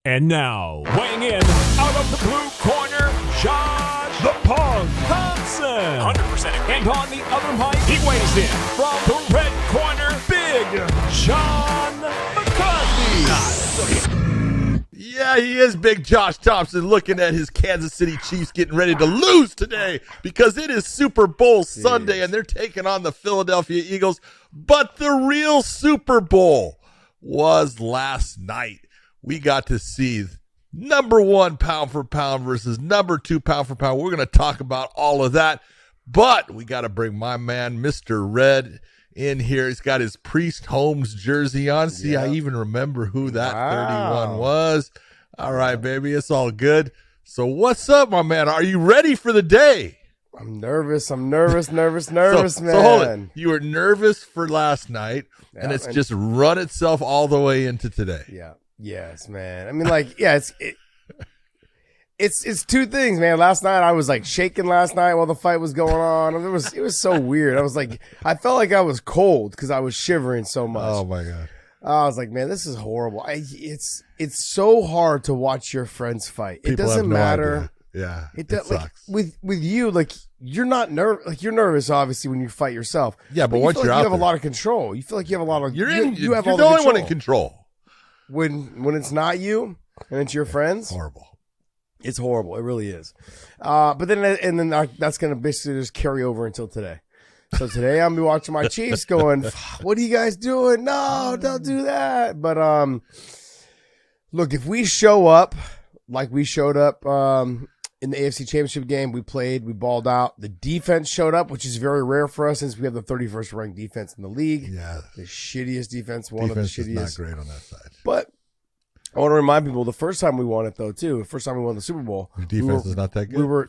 And now, weighing in out of the blue corner, Josh the Punk Thompson. 100%. And on the other mic, he weighs in from the red corner, Big John McCarthy. Yeah, he is Big Josh Thompson, looking at his Kansas City Chiefs getting ready to lose today because it is Super Bowl Sunday and they're taking on the Philadelphia Eagles. But the real Super Bowl was last night. We got to see number one pound for pound versus number two pound for pound. We're going to talk about all of that, but we got to bring my man, Mr. Red, in here. He's got his Priest Holmes jersey on. See, I even remember who that 31 was. All right, baby, it's all good. So what's up, my man? Are you ready for the day? I'm nervous, man. So hold it. You were nervous for last night, and it's just run itself all the way into today. Yeah. Yes, man. I mean, like, yeah, it's two things, man. Last night I was like shaking last night while the fight was going on. It was so weird. I was like, I felt like I was cold because I was shivering so much. Oh my God. I was like, man, this is horrible. It's so hard to watch your friends fight. It doesn't matter. Yeah, it sucks. Like, with you, like you're not nervous. Like you're nervous, obviously, when you fight yourself. Yeah, but once you're out, you have a lot of control. You feel like you have a lot of. You're the only one in control. When it's not you and it's your friends, horrible. It's horrible. It really is. But then that's gonna basically just carry over until today. So today I'm gonna be watching my Chiefs, going, "What are you guys doing? No, don't do that." But look, if we show up like we showed up in the AFC Championship game, we played, we balled out. The defense showed up, which is very rare for us since we have the 31st ranked defense in the league. Yeah, the shittiest defense, one of the shittiest. Not great on that side. But I want to remind people the first time we won it though too. The first time we won the Super Bowl, the defense is not that good. We were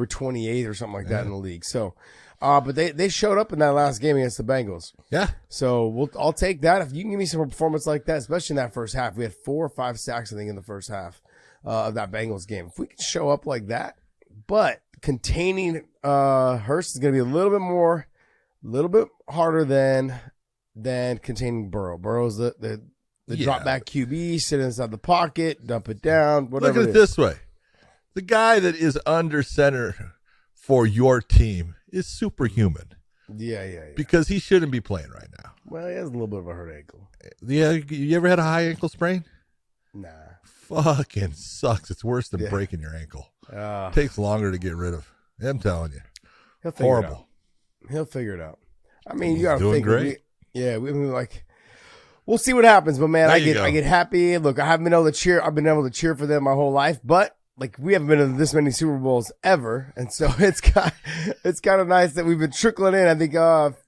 28th or something like that in the league. So, but they showed up in that last game against the Bengals. Yeah. So I'll take that if you can give me some performance like that, especially in that first half. We had 4 or 5 sacks I think in the first half of that Bengals game. If we can show up like that, but containing Hurst is going to be a little bit harder than containing Burrow. Burrow's the drop back QB, sit inside the pocket, dump it down, whatever. Look at it this way. The guy that is under center for your team is superhuman. Yeah. Because he shouldn't be playing right now. Well, he has a little bit of a hurt ankle. Yeah, you ever had a high ankle sprain? Nah. Fucking sucks. It's worse than breaking your ankle. Takes longer to get rid of. I'm telling you. He'll figure it out. He'll figure it out. I mean, you got to think. Great. We'll see what happens. But man, I get happy. Look, I haven't been able to cheer. I've been able to cheer for them my whole life, but like we haven't been to this many Super Bowls ever, and so it's kind of nice that we've been trickling in. I think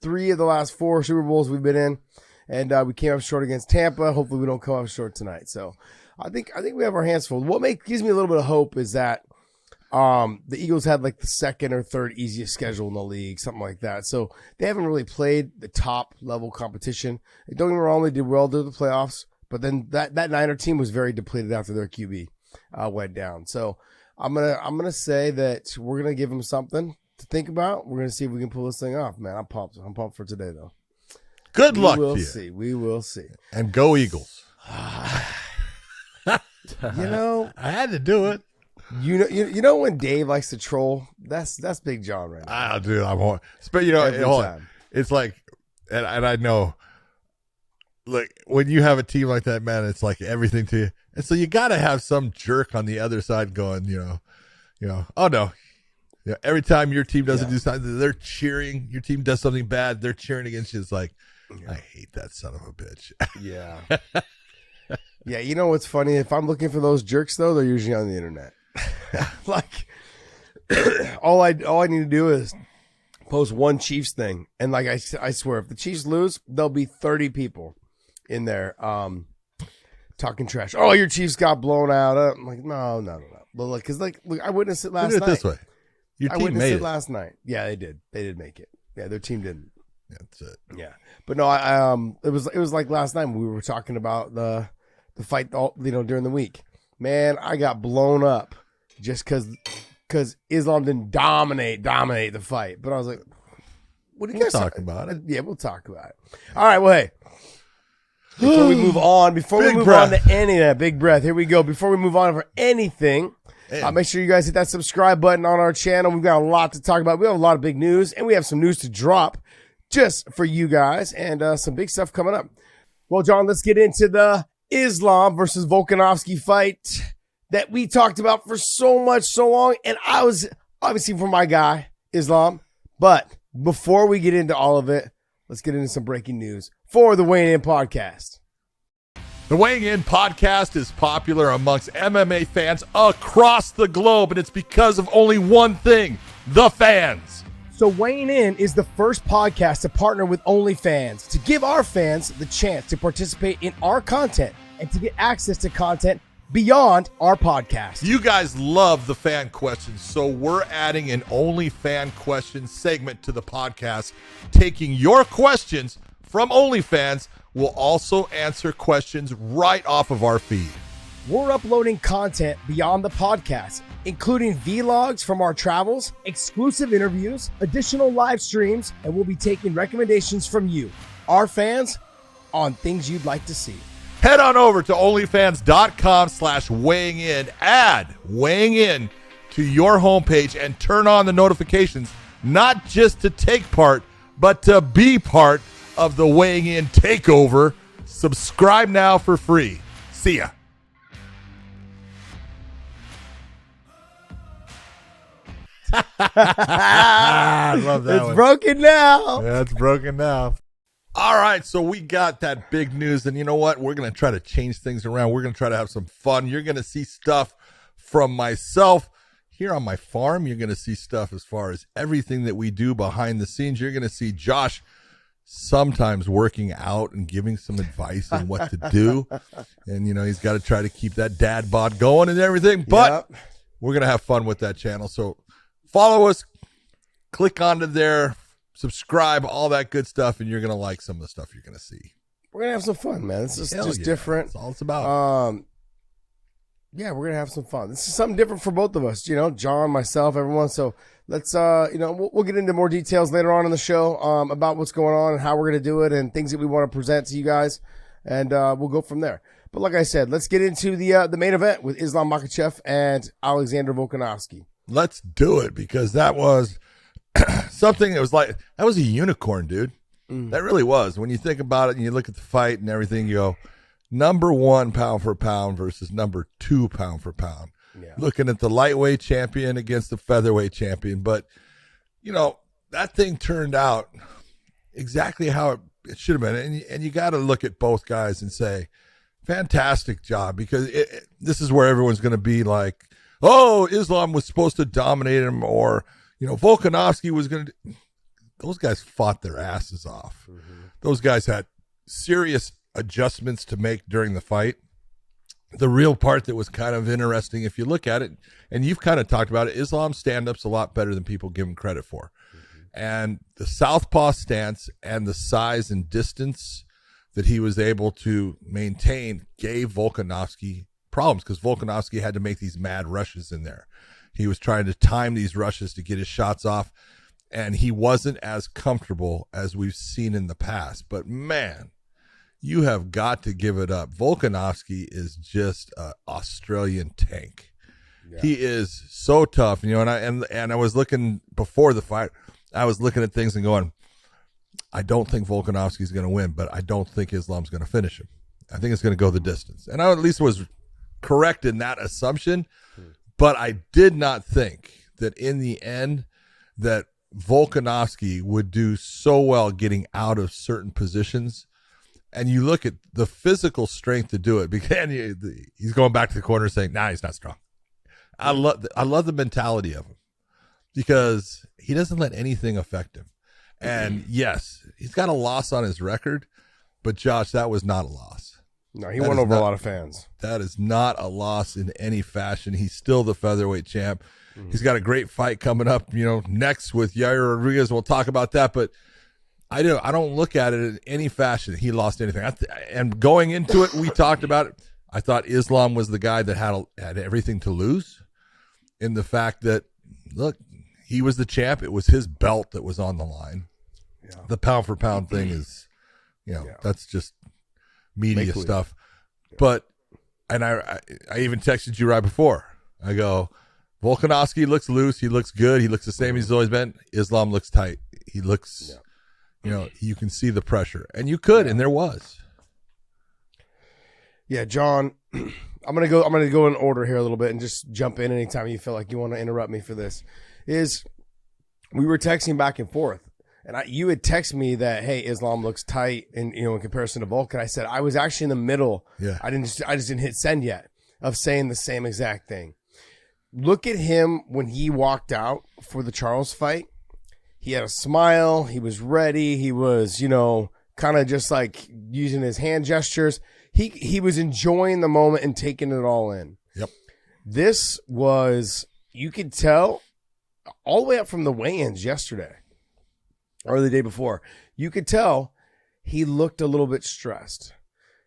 3 of the last 4 Super Bowls we've been in, and we came up short against Tampa. Hopefully, we don't come up short tonight. So I think we have our hands full. What gives me a little bit of hope is that the Eagles had like the 2nd or 3rd easiest schedule in the league, something like that. So they haven't really played the top level competition. Don't get me wrong, they did well through the playoffs, but then that Niner team was very depleted after their QB went down. So I'm gonna say that we're gonna give them something to think about. We're gonna see if we can pull this thing off, man. I'm pumped. I'm pumped for today though. Good luck to you. We will see. And go Eagles. I had to do it. You know when Dave likes to troll, that's Big John right now. Dude, it's like, and I know, like when you have a team like that, man, it's like everything to you, and so you got to have some jerk on the other side going, oh no, every time your team doesn't do something, they're cheering. Your team does something bad, they're cheering against you. It's like, I hate that son of a bitch. Yeah. Yeah, you know what's funny? If I'm looking for those jerks, though, they're usually on the internet. Like, all I need to do is post one Chiefs thing, and like I swear, if the Chiefs lose, there'll be 30 people in there talking trash. Oh, your Chiefs got blown out. I'm like, no. But like, cause like, look, I witnessed it last night. This way, your team made it last night. Yeah, they did. They did make it. Yeah, their team didn't. Yeah, that's it. Yeah, but no, it was like last night when we were talking about the fight, during the week. Man, I got blown up just because Islam didn't dominate the fight. But I was like, what do you guys talk about it? Yeah, we'll talk about it. All right, well, hey, Before we move on to any of that, big breath. Here we go. Before we move on for anything, make sure you guys hit that subscribe button on our channel. We've got a lot to talk about. We have a lot of big news, and we have some news to drop just for you guys, and some big stuff coming up. Well, John, let's get into the Islam versus Volkanovski fight that we talked about for so long, and I was obviously for my guy, Islam. But before we get into all of it, let's get into some breaking news for the Weighing In Podcast. The Weighing In Podcast is popular amongst MMA fans across the globe, and it's because of only one thing, the fans. So Weighing In is the first podcast to partner with OnlyFans to give our fans the chance to participate in our content and to get access to content beyond our podcast. You guys love the fan questions, so we're adding an OnlyFan question segment to the podcast, taking your questions from OnlyFans. We'll also answer questions right off of our feed. We're uploading content beyond the podcast, including vlogs from our travels, exclusive interviews, additional live streams, and we'll be taking recommendations from you, our fans, on things you'd like to see. Head on over to onlyfans.com/weighing in, add weighing in to your homepage, and turn on the notifications, not just to take part, but to be part of the Weighing In takeover. Subscribe now for free. See ya. I love that. It's broken now. Yeah, it's broken now. All right, so we got that big news, and you know what? We're going to try to change things around. We're going to try to have some fun. You're going to see stuff from myself here on my farm. You're going to see stuff as far as everything that we do behind the scenes. You're going to see Josh sometimes working out and giving some advice on what to do. And, you know, he's got to try to keep that dad bod going and everything. But we're going to have fun with that channel. So follow us, click onto there, subscribe, all that good stuff, and you're going to like some of the stuff you're going to see. We're going to have some fun, man. This is just different. That's all it's about. Yeah, we're going to have some fun. This is something different for both of us, you know, John, myself, everyone. So let's, you know, we'll get into more details later on in the show about what's going on and how we're going to do it and things that we want to present to you guys. And we'll go from there. But like I said, let's get into the main event with Islam Makhachev and Alexander Volkanovski. Let's do it, because that was something that was like, that was a unicorn, dude. That really was. When you think about it and you look at the fight and everything, you go, number 1 pound for pound versus number 2 pound for pound. Yeah. Looking at the lightweight champion against the featherweight champion. But, you know, that thing turned out exactly how it should have been. And you got to look at both guys and say, fantastic job, because this is where everyone's going to be like, oh, Islam was supposed to dominate him, or, you know, Volkanovski was going to. Those guys fought their asses off. Mm-hmm. Those guys had serious adjustments to make during the fight. The real part that was kind of interesting, if you look at it, and you've kind of talked about it, Islam's stand-up's a lot better than people give him credit for. Mm-hmm. And the southpaw stance and the size and distance that he was able to maintain gave Volkanovski problems, because Volkanovski had to make these mad rushes in there. He was trying to time these rushes to get his shots off, and he wasn't as comfortable as we've seen in the past. But man, you have got to give it up. Volkanovski is just an Australian tank. Yeah. He is so tough, you know. And I was looking before the fight, I was looking at things and going, I don't think Volkanovski's going to win, but I don't think Islam's going to finish him. I think it's going to go the distance. And I at least was correct in that assumption, but I did not think that in the end that Volkanovski would do so well getting out of certain positions. And you look at the physical strength to do it, because he's going back to the corner saying, nah, he's not strong. I love the mentality of him, because he doesn't let anything affect him. And yes, he's got a loss on his record, but Josh, that was not a loss. No, he won over a lot of fans. That is not a loss in any fashion. He's still the featherweight champ. Mm-hmm. He's got a great fight coming up, you know, next with Yair Rodriguez. We'll talk about that, but I don't look at it in any fashion. He lost anything. And going into it, we talked about it. I thought Islam was the guy that had everything to lose, in the fact that, look, he was the champ. It was his belt that was on the line. Yeah. The pound for pound thing is, you know, that's just media stuff. But, and I even texted you right before. I go, Volkanovski looks loose. He looks good. He looks the same as he's always been. Islam looks tight. He looks, you can see the pressure. And you could, and there was. Yeah, John, I'm gonna go in order here a little bit and just jump in anytime you feel like you want to interrupt me for this. We were texting back and forth, and you had texted me that, hey, Islam looks tight in comparison to Volk, and I said I was actually in the middle. Yeah, I just didn't hit send yet of saying the same exact thing. Look at him when he walked out for the Charles fight. He had a smile. He was ready. He was, kind of just like using his hand gestures. He was enjoying the moment and taking it all in. Yep. This was, you could tell all the way up from the weigh-ins yesterday or the day before, you could tell he looked a little bit stressed.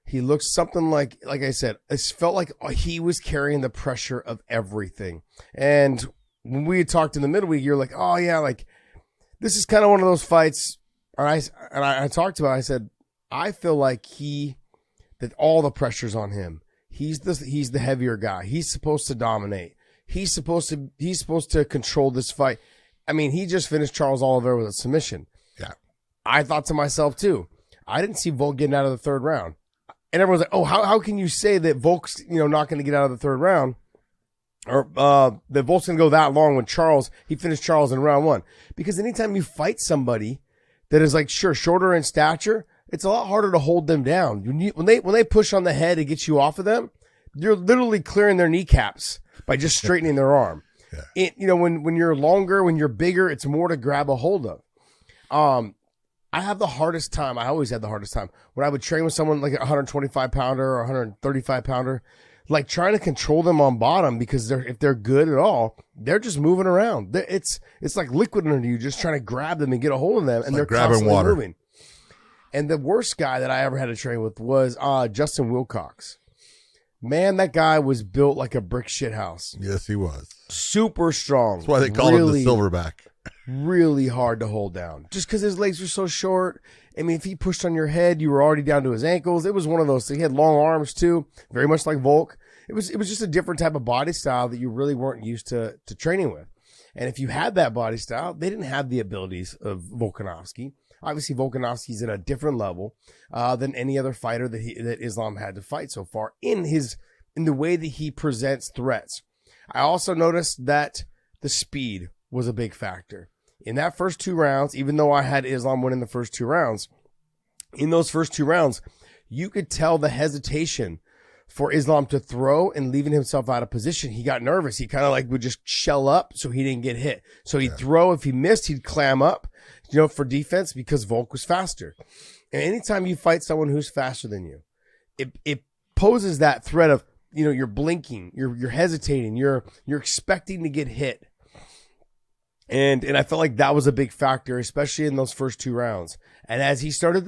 He looked something like I said, it felt like he was carrying the pressure of everything. And when we had talked in the midweek, you're like, oh yeah, like this is kind of one of those fights. I talked about it, I said, I feel like that all the pressure's on him. He's the heavier guy. He's supposed to dominate. He's supposed to control this fight. I mean, he just finished Charles Oliveira with a submission. Yeah. I thought to myself too, I didn't see Volk getting out of the third round. And everyone's like, oh, how can you say that Volk's, not going to get out of the third round? Or that Volk's going to go that long when he finished Charles in round one? Because anytime you fight somebody that is like, shorter in stature, it's a lot harder to hold them down. When they push on the head to get you off of them, you're literally clearing their kneecaps by just straightening their arm. Yeah. When you're longer, when you're bigger, it's more to grab a hold of. I have the hardest time. I always had the hardest time when I would train with someone like a 125 pounder or 135 pounder, like trying to control them on bottom, because if they're good at all, they're just moving around. It's like liquid under you, just trying to grab them and get a hold of them, and they're grabbing water. Moving. And the worst guy that I ever had to train with was Justin Wilcox. Man, that guy was built like a brick shit house. Yes, he was. Super strong. That's why they call him the silverback. Really hard to hold down, just because his legs were so short. I mean, if he pushed on your head, you were already down to his ankles. It was one of those. He had long arms too, very much like Volk. It was just a different type of body style that you really weren't used to training with. And if you had that body style, they didn't have the abilities of Volkanovski. Obviously, Volkanovski's at a different level than any other fighter that Islam had to fight so far in the way that he presents threats. I also noticed that the speed was a big factor. In that first 2 rounds, even though I had Islam winning the first 2 rounds, in those first 2 rounds, you could tell the hesitation for Islam to throw and leaving himself out of position. He got nervous. He kind of like would just shell up so he didn't get hit. So he'd throw. If he missed, he'd clam up, for defense, because Volk was faster. And anytime you fight someone who's faster than you, it poses that threat of, you're blinking, you're hesitating, you're expecting to get hit. And I felt like that was a big factor, especially in those first 2 rounds. And as Islam started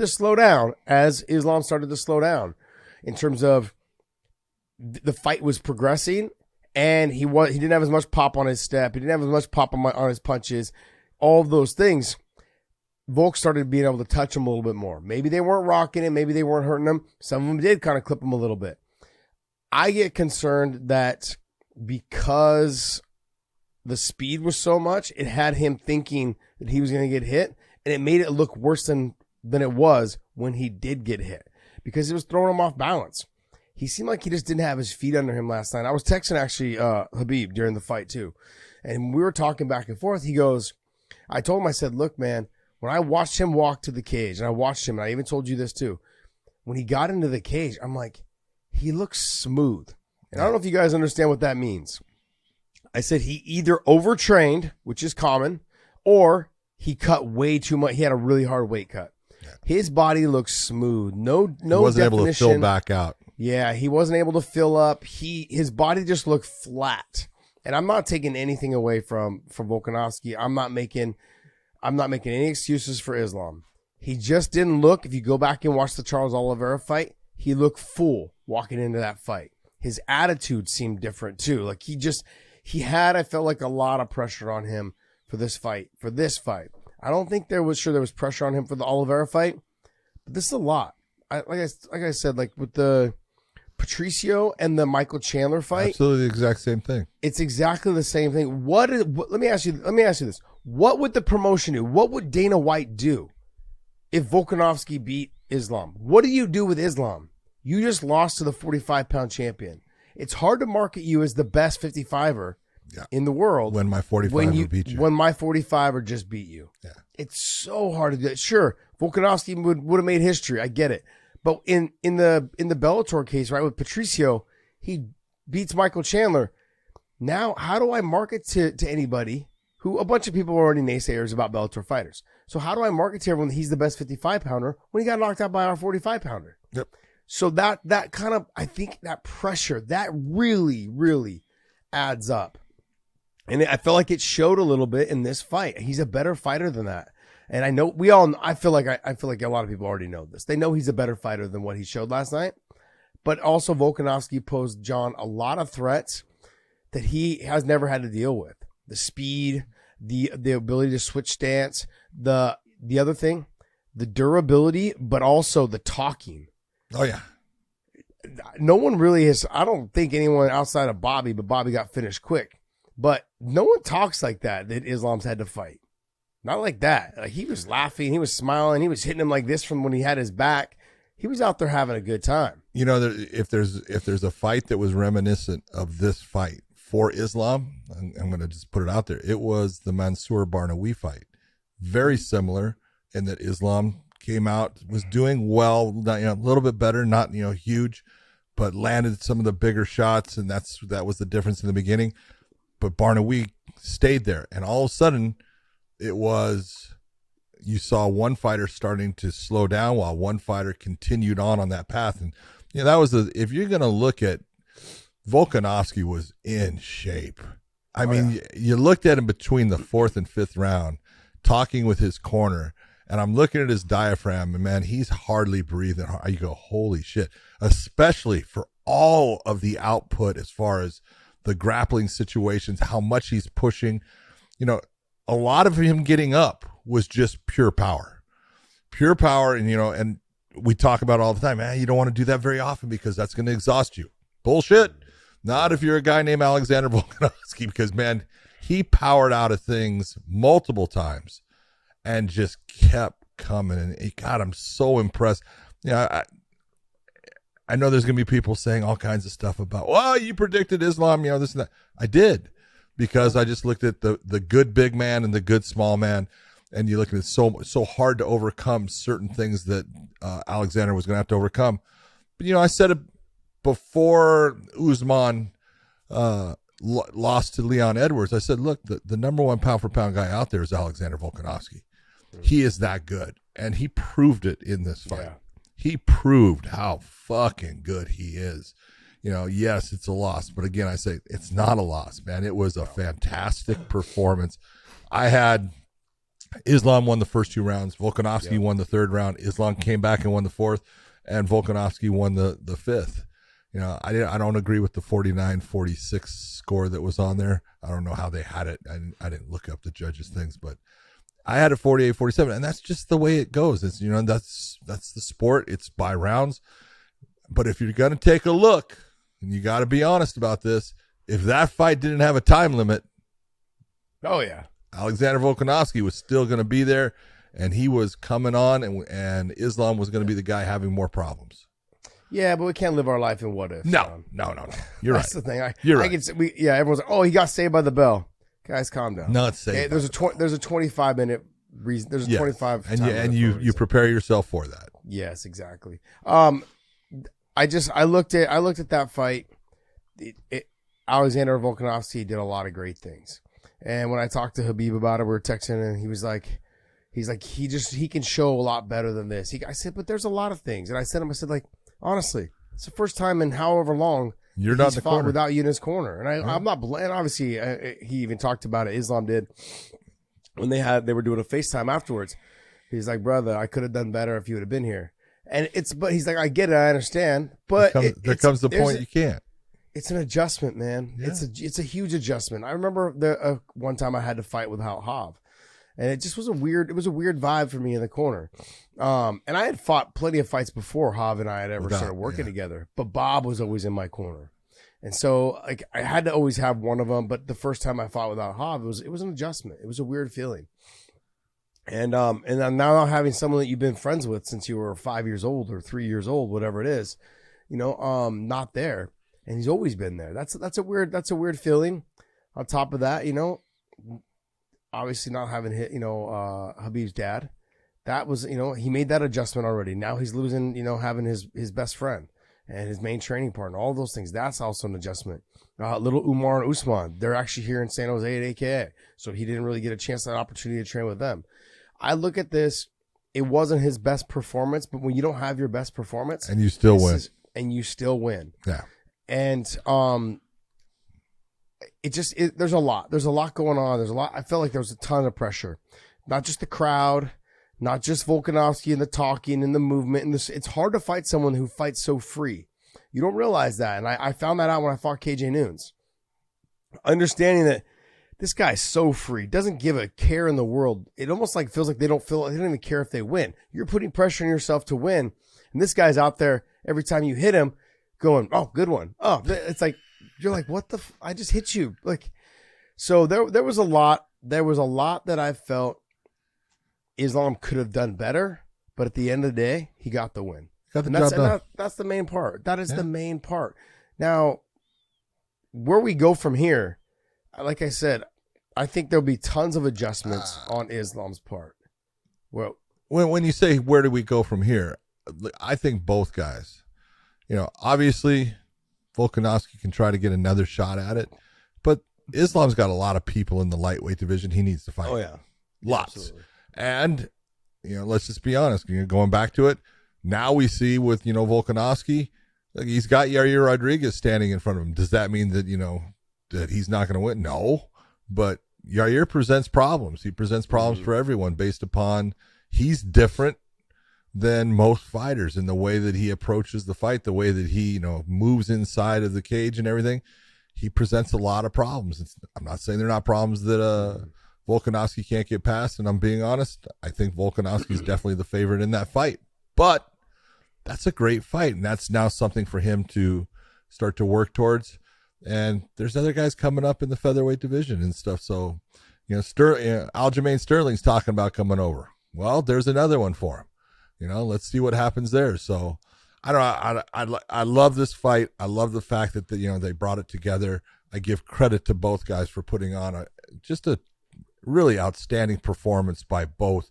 to slow down in terms of the fight was progressing, and he didn't have as much pop on his step. He didn't have as much pop on his punches, all of those things. Volk started being able to touch him a little bit more. Maybe they weren't rocking him. Maybe they weren't hurting him. Some of them did kind of clip him a little bit. I get concerned that because the speed was so much, it had him thinking that he was going to get hit, and it made it look worse than it was when he did get hit, because it was throwing him off balance. He seemed like he just didn't have his feet under him last night. I was texting actually Habib during the fight too, and we were talking back and forth. I told him, I said, look, man, when I watched him walk to the cage, and I watched him, and I even told you this too, when he got into the cage, I'm like, he looks smooth. And I don't know if you guys understand what that means. I said he either overtrained, which is common, or he cut way too much. He had a really hard weight cut. Yeah. His body looks smooth. No, he wasn't able to fill back out. Yeah, he wasn't able to fill up. His body just looked flat. And I'm not taking anything away from Volkanovski. I'm not making any excuses for Islam. He just didn't look. If you go back and watch the Charles Oliveira fight, he looked full walking into that fight. His attitude seemed different too. Like he had, I felt like, a lot of pressure on him for this fight. I don't think there was pressure on him for the Oliveira fight, but this is a lot. like I said, like with the Patricio and the Michael Chandler fight, absolutely the exact same thing. It's exactly the same thing. Let me ask you this: what would the promotion do? What would Dana White do if Volkanovski beat Islam? What do you do with Islam? You just lost to the 45-pound champion. It's hard to market you as the best 55er in the world when my 45er beat you. When my 45er just beat you. Yeah. It's so hard to do that. Sure, Volkanovski would have made history. I get it. But in the Bellator case, right, with Patricio, he beats Michael Chandler. Now, how do I market to anybody who a bunch of people are already naysayers about Bellator fighters? So how do I market to everyone that he's the best 55-pounder when he got knocked out by our 45-pounder? Yep. So that kind of, I think that pressure, that really, really adds up. And I felt like it showed a little bit in this fight. He's a better fighter than that. And I know I feel like a lot of people already know this. They know he's a better fighter than what he showed last night. But also Volkanovski posed John a lot of threats that he has never had to deal with. The speed, the ability to switch stance, the other thing, the durability, but also the talking. Oh, yeah. No one really has, I don't think anyone outside of Bobby, but Bobby got finished quick. But no one talks like that Islam's had to fight. Not like that. Like, he was laughing, he was smiling, he was hitting him like this from when he had his back. He was out there having a good time. You know, if there's a fight that was reminiscent of this fight for Islam, I'm going to just put it out there. It was the Mansour Barnawi fight. Very similar in that Islam came out, was doing well, a little bit better, not huge, but landed some of the bigger shots, and that was the difference in the beginning. But Barnawi stayed there, and all of a sudden, you saw one fighter starting to slow down while one fighter continued on that path, and that was if you're going to look at Volkanovski was in shape. I mean, you looked at him between the 4th and 5th round, talking with his corner. And I'm looking at his diaphragm, and man, he's hardly breathing. You go, holy shit. Especially for all of the output as far as the grappling situations, how much he's pushing. A lot of him getting up was just pure power. Pure power, and we talk about it all the time, man, you don't want to do that very often because that's going to exhaust you. Bullshit. Not if you're a guy named Alexander Volkanovski, because, man, he powered out of things multiple times. And just kept coming, and I'm so impressed. I know there's gonna be people saying all kinds of stuff about, well, you predicted Islam, this and that. I did, because I just looked at the good big man and the good small man, and you look at it, so hard to overcome certain things that Alexander was gonna have to overcome. But I said it before Usman lost to Leon Edwards. I said, look, the number one pound for pound guy out there is Alexander Volkanovski. He is that good, and he proved it in this fight. Yeah. He proved how fucking good he is. Yes, it's a loss, but again, I say it's not a loss, man. It was a fantastic performance. I had Islam won the first 2 rounds. Volkanovski won the 3rd round. Islam came back and won the 4th, and Volkanovski won the 5th. I don't agree with the 49-46 score that was on there. I don't know how they had it. I didn't look up the judges' things, but I had it 48-47, and that's just the way it goes. It's that's the sport. It's by rounds. But if you're going to take a look, and you got to be honest about this, if that fight didn't have a time limit, oh yeah, Alexander Volkanovski was still going to be there, and he was coming on, and Islam was going to be the guy having more problems. Yeah, but we can't live our life in what if. No. You're right. That's the thing. You're right. Everyone's like, oh, he got saved by the bell. Guys, calm down. No, it's saved. There's a 25-minute reason. There's a 25. And you prepare yourself for that. Yes, exactly. I looked at that fight. Alexander Volkanovski did a lot of great things. And when I talked to Habib about it, we were texting, and he was like, he can show a lot better than this. I said, but there's a lot of things. And I said, honestly, it's the first time in however long you're not in the corner without you in his corner. And I'm not blaming. Obviously, he even talked about it. Islam did when they were doing a FaceTime afterwards. He's like, brother, I could have done better if you would have been here. And but he's like, I get it, I understand. But there comes the point you can't. It's an adjustment, man. Yeah. It's a huge adjustment. I remember one time I had to fight with HOF. And it just was a weird vibe for me in the corner. And I had fought plenty of fights before Hav and I had ever started working together, but Bob was always in my corner. And so like I had to always have one of them. But the first time I fought without Hav, it was an adjustment. It was a weird feeling. And I'm now having someone that you've been friends with since you were 5 years old or 3 years old, whatever it is, not there. And he's always been there. That's a weird feeling. On top of that, obviously not having hit, Habib's dad, that was, he made that adjustment already. Now he's losing, having his best friend and his main training partner, all those things. That's also an adjustment. Little Umar and Usman, they're actually here in San Jose at AKA. So he didn't really get a chance, that opportunity to train with them. I look at this, it wasn't his best performance, but when you don't have your best performance and you still win. Yeah. And, there's a lot going on. I felt like there was a ton of pressure, not just the crowd, not just Volkanovski and the talking and the movement. And it's hard to fight someone who fights so free. You don't realize that. And I found that out when I fought KJ Noons, understanding that this guy's so free, doesn't give a care in the world. It almost like feels like they don't even care if they win. You're putting pressure on yourself to win. And this guy's out there every time you hit him going, oh, good one. Oh, it's like, you're like, what the? I just hit you. Like, so there was a lot. There was a lot that I felt Islam could have done better, but at the end of the day, he got the win. That's the main part. That is the main part. Now, where we go from here, like I said, I think there'll be tons of adjustments on Islam's part. Well, when you say where do we go from here, I think both guys. Obviously, Volkanovski can try to get another shot at it, but Islam's got a lot of people in the lightweight division he needs to fight. Oh yeah, lots. Absolutely. And let's just be honest. Going back to it, now we see with Volkanovski, he's got Yair Rodriguez standing in front of him. Does that mean that that he's not going to win? No, but Yair presents problems. He presents problems for everyone based upon he's different than most fighters in the way that he approaches the fight, the way that he, moves inside of the cage and everything. He presents a lot of problems. I'm not saying they're not problems that Volkanovski can't get past, and I'm being honest. I think Volkanovski is definitely the favorite in that fight. But that's a great fight, and that's now something for him to start to work towards. And there's other guys coming up in the featherweight division and stuff. So, Aljamain Sterling's talking about coming over. Well, there's another one for him. Let's see what happens there. So I don't know. I love this fight. I love the fact that they brought it together. I give credit to both guys for putting on a really outstanding performance by both,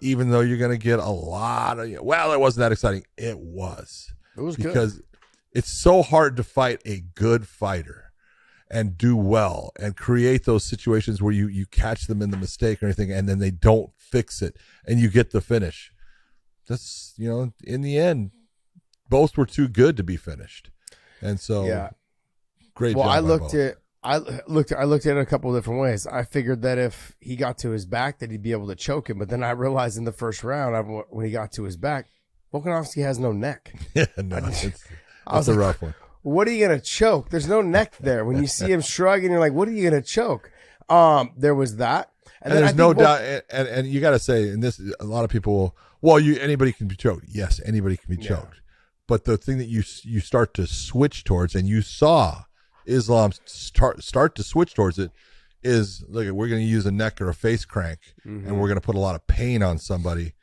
even though you're going to get a lot of, it wasn't that exciting. It was good because it's so hard to fight a good fighter and do well and create those situations where you catch them in the mistake or anything, and then they don't fix it and you get the finish. That's, in the end, both were too good to be finished. And so, great job. I looked at it a couple of different ways. I figured that if he got to his back, that he'd be able to choke him. But then I realized in the first round, when he got to his back, Volkanovski has no neck. Yeah, no, that's a rough one. What are you going to choke? There's no neck there. When you see him shrug and you're like, what are you going to choke? There was that. And there's no doubt, and you got to say, and this, a lot of people will, anybody can be choked. Yes, anybody can be choked. But the thing that you start to switch towards, and you saw Islam start to switch towards it, is, look, we're going to use a neck or a face crank, and we're going to put a lot of pain on somebody.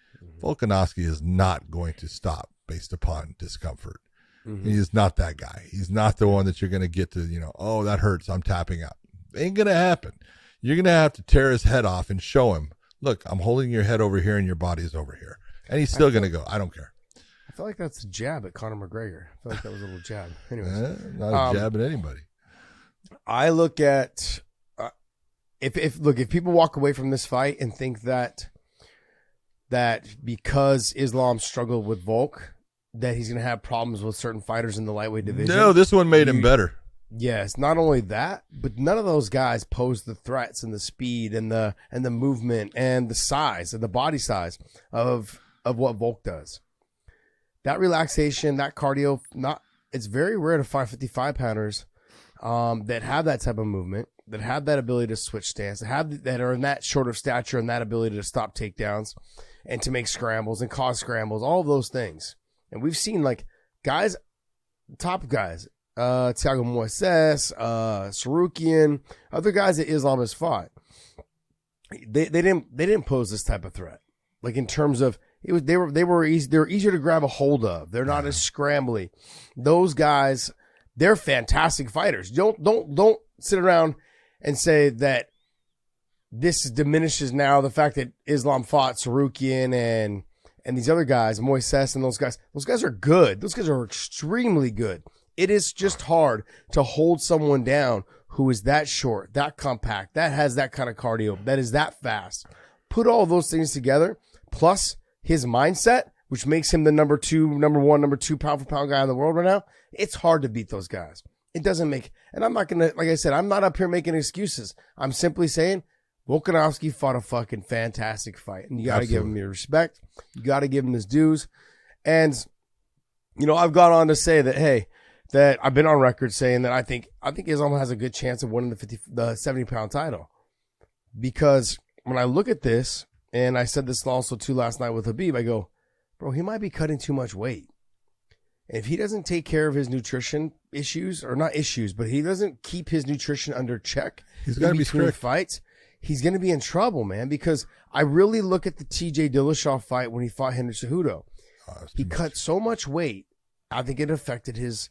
Volkanovski is not going to stop based upon discomfort. He is not that guy. He's not the one that you're going to get to, oh, that hurts, I'm tapping out. Ain't going to happen. You're going to have to tear his head off and show him, look, I'm holding your head over here and your body's over here. And he's still going to go, I don't care. I feel like that's a jab at Conor McGregor. I feel like that was a little jab. Anyways. Not a jab at anybody. I look at, if people walk away from this fight and think that because Islam struggled with Volk, that he's going to have problems with certain fighters in the lightweight division. No, this one made him better. Yes, not only that, but none of those guys pose the threats and the speed and the movement and the size and the body size of what Volk does. That relaxation, that cardio, it's very rare to find 55 pounders that have that type of movement, that have that ability to switch stance, that are in that short of stature and that ability to stop takedowns and to make scrambles and cause scrambles, all of those things. And we've seen like guys, top guys, Thiago Moises, Sarukian, other guys that Islam has fought. They didn't pose this type of threat. Like in terms of they're easier to grab a hold of. They're not as scrambly. Those guys, they're fantastic fighters. Don't sit around and say that this diminishes now the fact that Islam fought Sarukian and these other guys, Moises and those guys. Those guys are good. Those guys are extremely good. It is just hard to hold someone down who is that short, that compact, that has that kind of cardio, that is that fast. Put all those things together, plus his mindset, which makes him the number one, pound for pound guy in the world right now. It's hard to beat those guys. It doesn't make, and I'm not going to, like I said, I'm not up here making excuses. I'm simply saying Volkanovski fought a fucking fantastic fight, and you got to give him your respect. You got to give him his dues. And, you know, I've gone on to say that, hey, that I've been on record saying that I think Islam has a good chance of winning the 70-pound title. Because when I look at this, and I said this also too last night with Khabib, I go, bro, he might be cutting too much weight. And if he doesn't take care of his nutrition issues, or not issues, but he doesn't keep his nutrition under check, he's got to be strict. Fights, he's going to be in trouble, man. Because I really look at the TJ Dillashaw fight when he fought Henry Cejudo. He cut so much weight. I think it affected his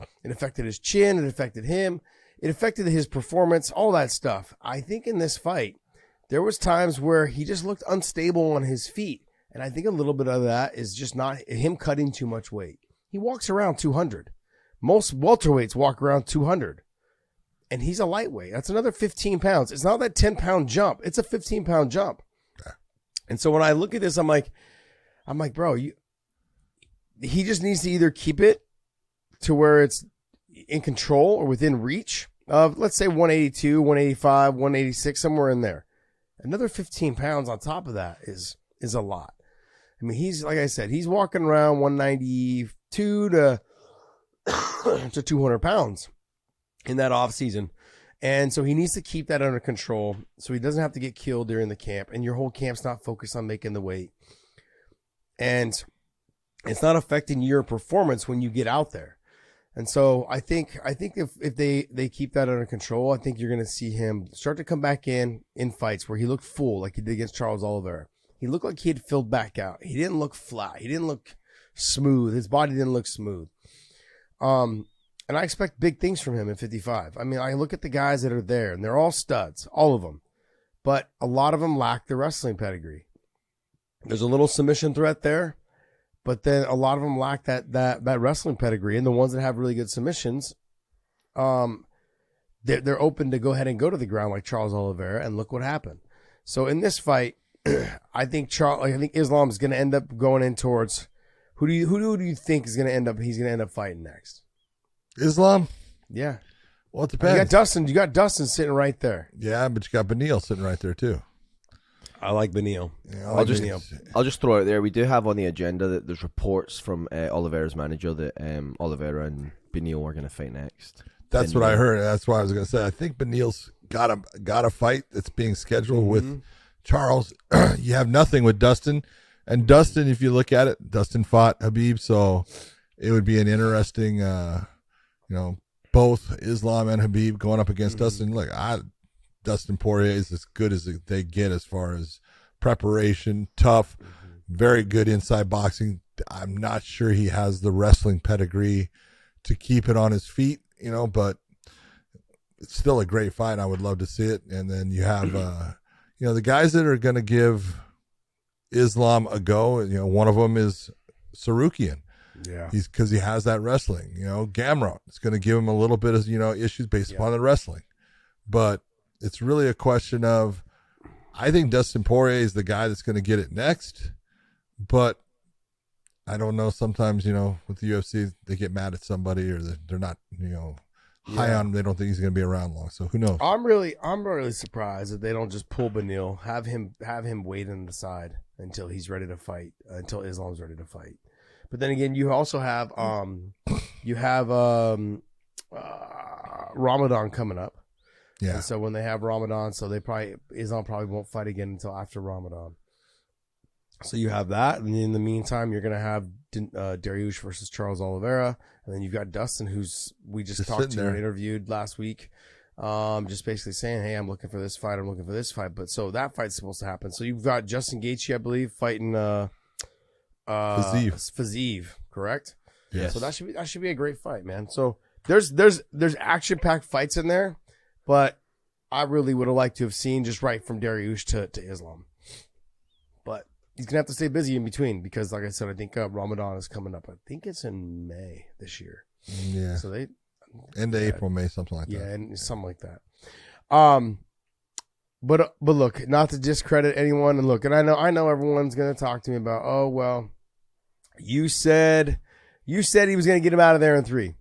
chin. It affected him. It affected his performance, all that stuff. I think in this fight, there was times where he just looked unstable on his feet. And I think a little bit of that is just not him cutting too much weight. He walks around 200. Most welterweights walk around 200. And he's a lightweight. That's another 15 pounds. It's not that 10-pound jump. It's a 15-pound jump. And so when I look at this, I'm like, bro, he just needs to either keep it to where it's in control or within reach of, let's say, 182, 185, 186, somewhere in there. Another 15 pounds on top of that is a lot. I mean, he's, like I said, he's walking around 192 to 200 pounds in that off season. And so he needs to keep that under control so he doesn't have to get killed during the camp. And your whole camp's not focused on making the weight. And it's not affecting your performance when you get out there. And so I think if they keep that under control, I think you're going to see him start to come back in fights where he looked full, like he did against Charles Oliveira. He looked like he had filled back out. He didn't look flat. He didn't look smooth. His body didn't look smooth. And I expect big things from him at 55. I mean, I look at the guys that are there, and they're all studs, all of them. But a lot of them lack the wrestling pedigree. There's a little submission threat there. But then a lot of them lack that wrestling pedigree, and the ones that have really good submissions, they're open to go ahead and go to the ground like Charles Oliveira, and look what happened. So in this fight, I think Islam is going to end up going in towards who do you think is going to end up fighting next? Islam? Yeah. Well, it depends. You got Dustin sitting right there. Yeah, but you got Beneil sitting right there too. I like Beneil. Yeah, I'll just throw out there. We do have on the agenda that there's reports from Oliveira's manager that Oliveira and Beneil are going to fight next. That's what I heard. That's what I was going to say. I think Beneil's got a fight that's being scheduled with Charles. You have nothing with Dustin, and Dustin, if you look at it, Dustin fought Khabib, so it would be an interesting, both Islam and Khabib going up against Dustin. Look, Dustin Poirier is as good as they get as far as preparation, tough, very good inside boxing. I'm not sure he has the wrestling pedigree to keep it on his feet, but it's still a great fight. I would love to see it. And then you have, the guys that are going to give Islam a go. One of them is Sarukian. Yeah. Because he has that wrestling. Gamrot is going to give him a little bit of, issues based upon the wrestling. But it's really a question of, I think Dustin Poirier is the guy that's going to get it next, but I don't know. Sometimes, with the UFC, they get mad at somebody or they're not, high on him. They don't think he's going to be around long. So who knows? I'm really surprised that they don't just pull Beneil, have him wait on the side until he's ready to fight, until Islam's ready to fight. But then again, you also have Ramadan coming up. Yeah. And so when they have Ramadan, so Islam probably won't fight again until after Ramadan. So you have that, and in the meantime, you're gonna have Dariush versus Charles Oliveira, and then you've got Dustin, who's we just talked to and interviewed last week, just basically saying, "Hey, I'm looking for this fight. I'm looking for this fight." But so that fight's supposed to happen. So you've got Justin Gaethje, I believe, fighting Fiziev, correct? Yes. So that should be a great fight, man. So there's action-packed fights in there, but I really would have liked to have seen just right from Dariush to Islam. But he's going to have to stay busy in between because, like I said, I think Ramadan is coming up. I think it's in May this year. Yeah. So end of April, May, something like that. Yeah, and something like that. But look, not to discredit anyone, and look, and I know everyone's going to talk to me about, oh, well, you said he was going to get him out of there in 3.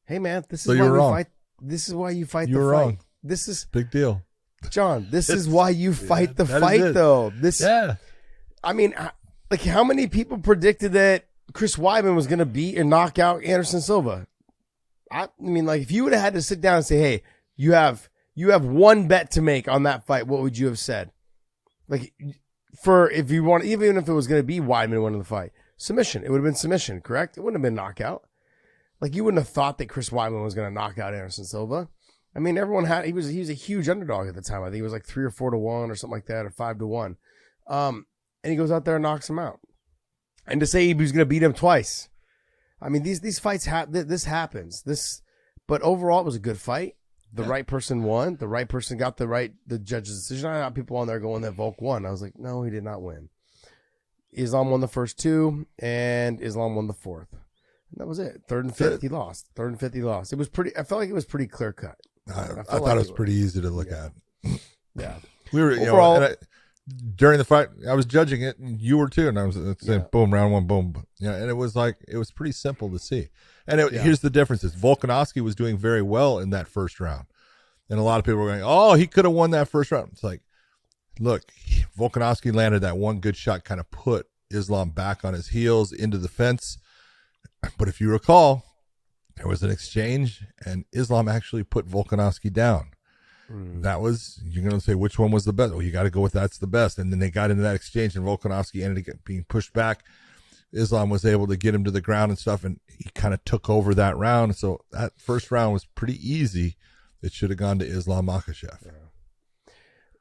Hey, man, this is why you fight. This is why you fight the fight. Wrong. This is big deal, John. This is why you fight the fight, though. I mean, like, how many people predicted that Chris Weidman was going to beat and knock out Anderson Silva? I mean, like, if you would have had to sit down and say, "Hey, you have one bet to make on that fight," what would you have said? Like, if you want, even if it was going to be Weidman winning the fight, submission. It would have been submission, correct? It wouldn't have been knockout. Like, you wouldn't have thought that Chris Weidman was going to knock out Anderson Silva. I mean, everyone he was a huge underdog at the time. I think he was like 3 or 4 to 1 or something like that, or 5 to 1. And he goes out there and knocks him out. And to say he was going to beat him twice. I mean, these fights this happens. But overall, it was a good fight. The right person won. The right person got the judge's decision. I got people on there going that Volk won. I was like, no, he did not win. Islam won the first 2, and Islam won the 4th. And that was it. 3rd and 5th, he lost. 3rd and 5th, he lost. It was I felt like it was pretty clear cut. I thought it was pretty easy to look at. Yeah. We were, overall, during the fight, I was judging it, and you were too, and I was saying, boom, round 1, boom. Yeah, and it was pretty simple to see. And here's the differences. Volkanovski was doing very well in that first round. And a lot of people were going, oh, he could have won that first round. It's like, look, Volkanovski landed that one good shot, kind of put Islam back on his heels into the fence. But if you recall, there was an exchange, and Islam actually put Volkanovski down. That was, you're going to say, which one was the best? Well, you got to go with that's the best. And then they got into that exchange, and Volkanovski ended up being pushed back. Islam was able to get him to the ground and stuff, and he kind of took over that round. So that first round was pretty easy. It should have gone to Islam Makhachev. Yeah.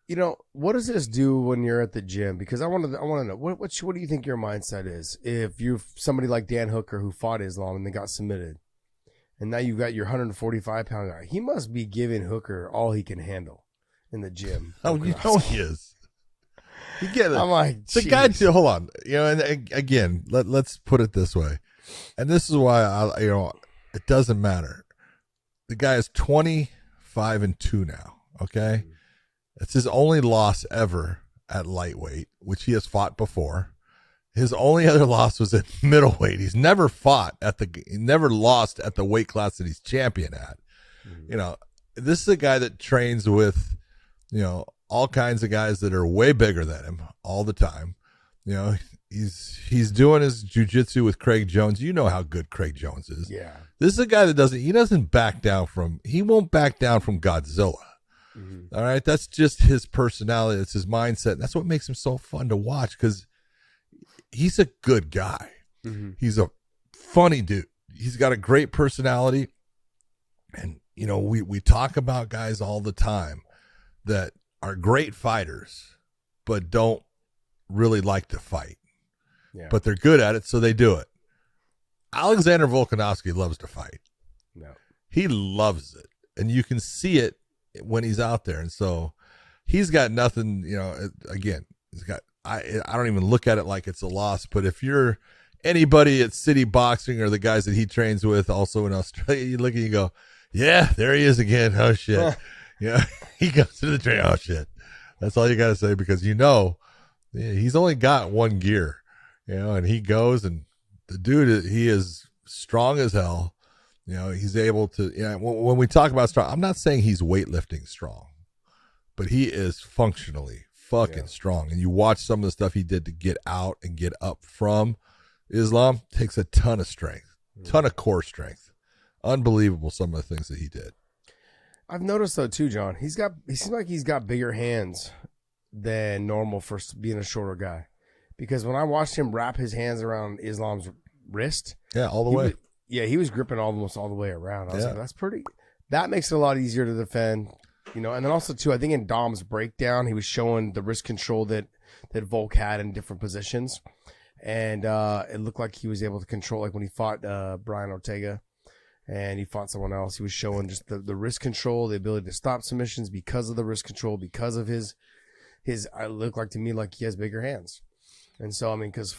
You know, what does this do when you're at the gym? Because I want to know, what do you think your mindset is if you're somebody like Dan Hooker who fought Islam and they got submitted, and now you've got your 145-pound guy? He must be giving Hooker all he can handle in the gym. Oh, you know he is. You get it. I'm like, the guy. Hold on, and again, let's put it this way, and this is why it doesn't matter. The guy is 25-2 now. Okay. It's his only loss ever at lightweight, which he has fought before. His only other loss was at middleweight. He's never never lost at the weight class that he's champion at. This is a guy that trains with, all kinds of guys that are way bigger than him all the time. He's doing his jiu-jitsu with Craig Jones. You know how good Craig Jones is. Yeah. This is a guy that he won't back down from Godzilla. Mm-hmm. All right. That's just his personality. It's his mindset. That's what makes him so fun to watch, because he's a good guy. Mm-hmm. He's a funny dude. He's got a great personality. And, we talk about guys all the time that are great fighters, but don't really like to fight. Yeah. But they're good at it, so they do it. Alexander Volkanovski loves to fight. No. He loves it. And you can see it when he's out there. And so he's got nothing, again, I don't even look at it like it's a loss, but if you're anybody at City Boxing or the guys that he trains with also in Australia, you look and you go, yeah, there he is again. Oh shit. He goes to the train. Oh shit. That's all you got to say, because he's only got one gear, and he goes, and the dude, he is strong as hell. He's able to, when we talk about strong, I'm not saying he's weightlifting strong, but he is functionally fucking strong. And you watch some of the stuff he did to get out and get up from Islam, takes a ton of strength, ton of core strength. Unbelievable, some of the things that he did. I've noticed though too, John. He seems like he's got bigger hands than normal for being a shorter guy. Because when I watched him wrap his hands around Islam's wrist, all the way. He was gripping almost all the way around. I was like, that makes it a lot easier to defend, And then also too, I think in Dom's breakdown, he was showing the wrist control that Volk had in different positions, and it looked like he was able to control, like when he fought Brian Ortega, and he fought someone else. He was showing just the wrist control, the ability to stop submissions because of the wrist control, because of his. It looked like to me like he has bigger hands. And so, I mean, because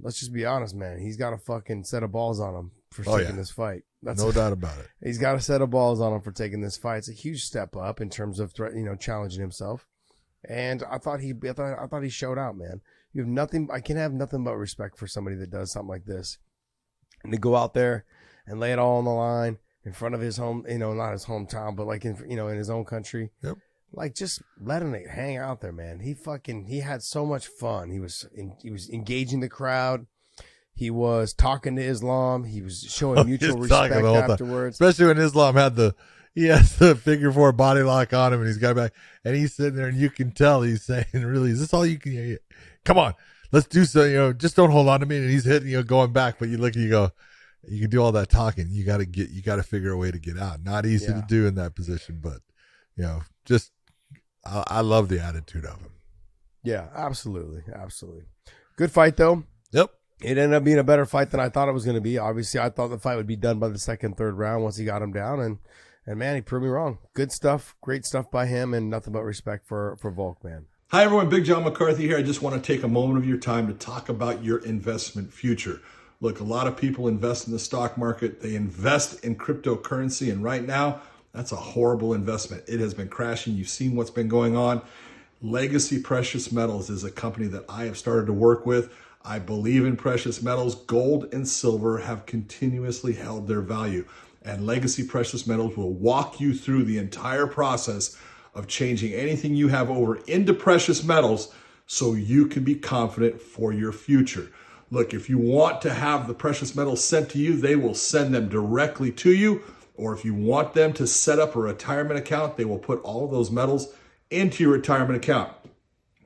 let's just be honest, man. He's got a fucking set of balls on him for taking this fight. No doubt about it. He's got a set of balls on him for taking this fight. It's a huge step up in terms of challenging himself. And I thought he showed out, man. You have nothing. I can have nothing but respect for somebody that does something like this, and to go out there and lay it all on the line in front of his home, not his hometown, but like in his own country. Yep. Like, just letting it hang out there, man. He had so much fun. He was engaging the crowd. He was talking to Islam. He was showing mutual respect afterwards. Especially when Islam had the figure four body lock on him, and he's got back, and he's sitting there, and you can tell he's saying, "Really, is this all you can? Come on, let's do so. Just don't hold on to me." And he's hitting, going back, but you look, and you go, you can do all that talking. You got to figure a way to get out. Not easy to do in that position, but just. I love the attitude of him. Yeah, absolutely. Good fight, though. Yep. It ended up being a better fight than I thought it was going to be. Obviously, I thought the fight would be done by the second, third round once he got him down, and man, he proved me wrong. Good stuff, great stuff by him, and nothing but respect for Volk, man. Hi, everyone. Big John McCarthy here. I just want to take a moment of your time to talk about your investment future. Look, a lot of people invest in the stock market. They invest in cryptocurrency, and right now, that's a horrible investment. It has been crashing. You've seen what's been going on. Legacy Precious Metals is a company that I have started to work with. I believe in precious metals. Gold and silver have continuously held their value. And Legacy Precious Metals will walk you through the entire process of changing anything you have over into precious metals so you can be confident for your future. Look, if you want to have the precious metals sent to you, they will send them directly to you. Or if you want them to set up a retirement account, they will put all of those metals into your retirement account.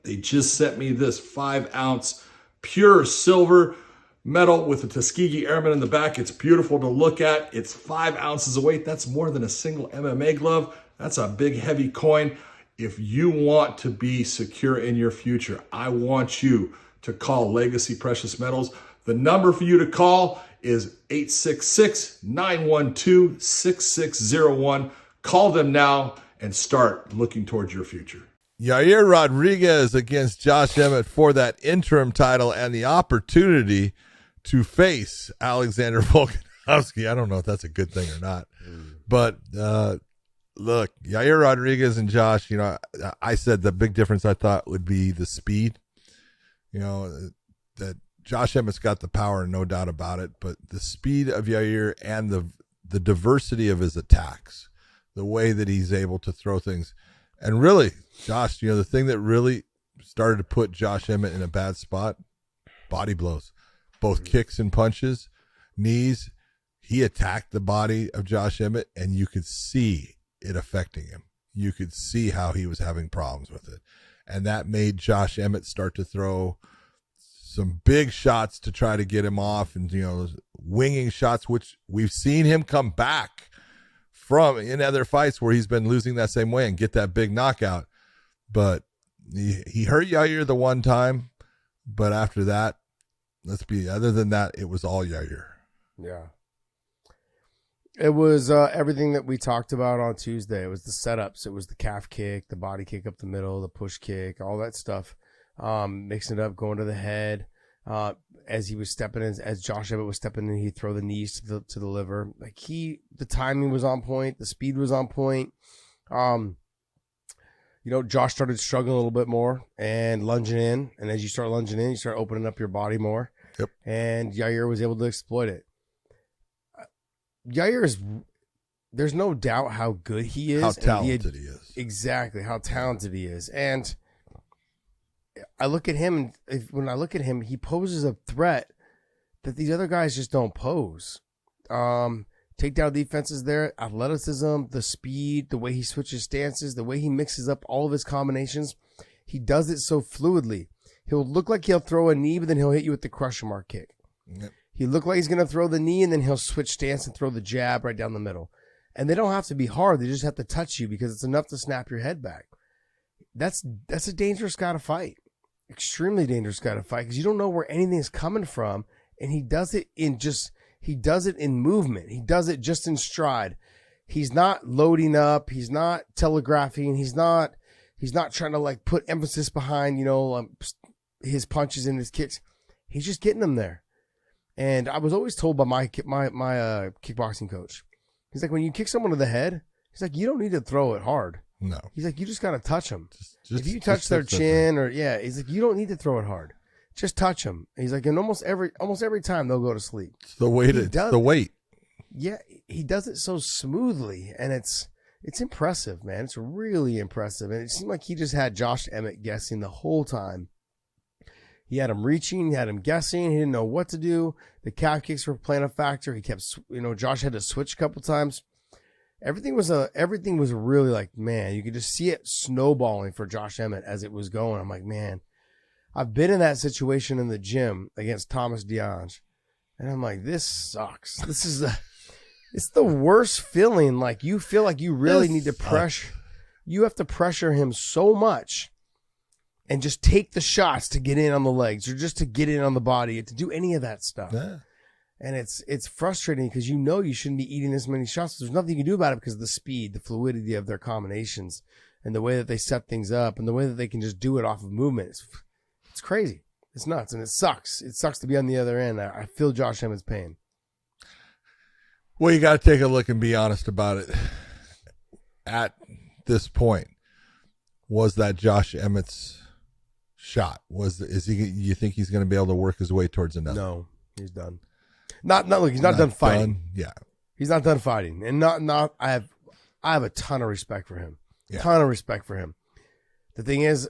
They just sent me this 5-ounce pure silver metal with a Tuskegee Airman in the back. It's beautiful to look at. It's 5 ounces of weight. That's more than a single MMA glove. That's a big, heavy coin. If you want to be secure in your future, I want you to call Legacy Precious Metals. The number for you to call is 866-912-6601. Call them now and start looking towards your future. Yair Rodriguez against Josh Emmett for that interim title and the opportunity to face Alexander Volkanovski. I don't know if that's a good thing or not. But look, Yair Rodriguez and Josh, I said the big difference I thought would be the speed. That Josh Emmett's got the power, no doubt about it, but the speed of Yair and the diversity of his attacks, the way that he's able to throw things. And really, Josh, the thing that really started to put Josh Emmett in a bad spot, body blows, both kicks and punches, knees. He attacked the body of Josh Emmett, and you could see it affecting him. You could see how he was having problems with it. And that made Josh Emmett start to throw some big shots to try to get him off, and winging shots, which we've seen him come back from in other fights where he's been losing that same way and get that big knockout. But he hurt Yair the one time, but after that, other than that, it was all Yair. Yeah. It was everything that we talked about on Tuesday. It was the setups. It was the calf kick, the body kick up the middle, the push kick, all that stuff. Mixing it up, going to the head. As he was stepping in, as Josh Emmett was stepping in, he'd throw the knees to the liver. Like the timing was on point, the speed was on point. Josh started struggling a little bit more and lunging in. And as you start lunging in, you start opening up your body more. Yep. And Yair was able to exploit it. There's no doubt how good he is. How talented he is. Exactly, how talented he is. And I look at him, when I look at him, he poses a threat that these other guys just don't pose. To Takedown defense is there. Athleticism, the speed, the way he switches stances, the way he mixes up all of his combinations. He does it so fluidly. He'll look like he'll throw a knee, but then he'll hit you with the crush mark kick. Yep. He look like he's going to throw the knee, and then he'll switch stance and throw the jab right down the middle. And they don't have to be hard. They just have to touch you because it's enough to snap your head back. That's a dangerous guy to fight. Extremely dangerous guy to fight because you don't know where anything's coming from. And he does it in movement. He does it just in stride. He's not loading up. He's not telegraphing. He's not trying to like put emphasis behind, his punches and his kicks. He's just getting them there. And I was always told by my kickboxing coach, he's like, when you kick someone to the head, he's like, you don't need to throw it hard. No. He's like, you just got to touch them. Just if you touch their chin he's like, you don't need to throw it hard. Just touch them. He's like, and almost every time they'll go to sleep. It's the weight. Yeah, he does it so smoothly, and it's impressive, man. It's really impressive. And it seemed like he just had Josh Emmett guessing the whole time. He had him reaching, he had him guessing, he didn't know what to do. The calf kicks were playing a factor. He kept, Josh had to switch a couple times. Everything was really like, man, you could just see it snowballing for Josh Emmett as it was going. I'm like, man, I've been in that situation in the gym against Thomas Diange, and I'm like, this sucks. It's the worst feeling. Like, you feel like you really need to pressure. You have to pressure him so much and just take the shots to get in on the legs or just to get in on the body, to do any of that stuff. Yeah. And it's frustrating because you shouldn't be eating this many shots. There's nothing you can do about it because of the speed, the fluidity of their combinations, and the way that they set things up, and the way that they can just do it off of movement. It's crazy. It's nuts, and it sucks. It sucks to be on the other end. I feel Josh Emmett's pain. Well, you got to take a look and be honest about it. At this point, was that Josh Emmett's shot? You think he's going to be able to work his way towards another? No, he's done. Look, he's not done fighting. Yeah. He's not done fighting. And I have a ton of respect for him. Yeah. Ton of respect for him. The thing is,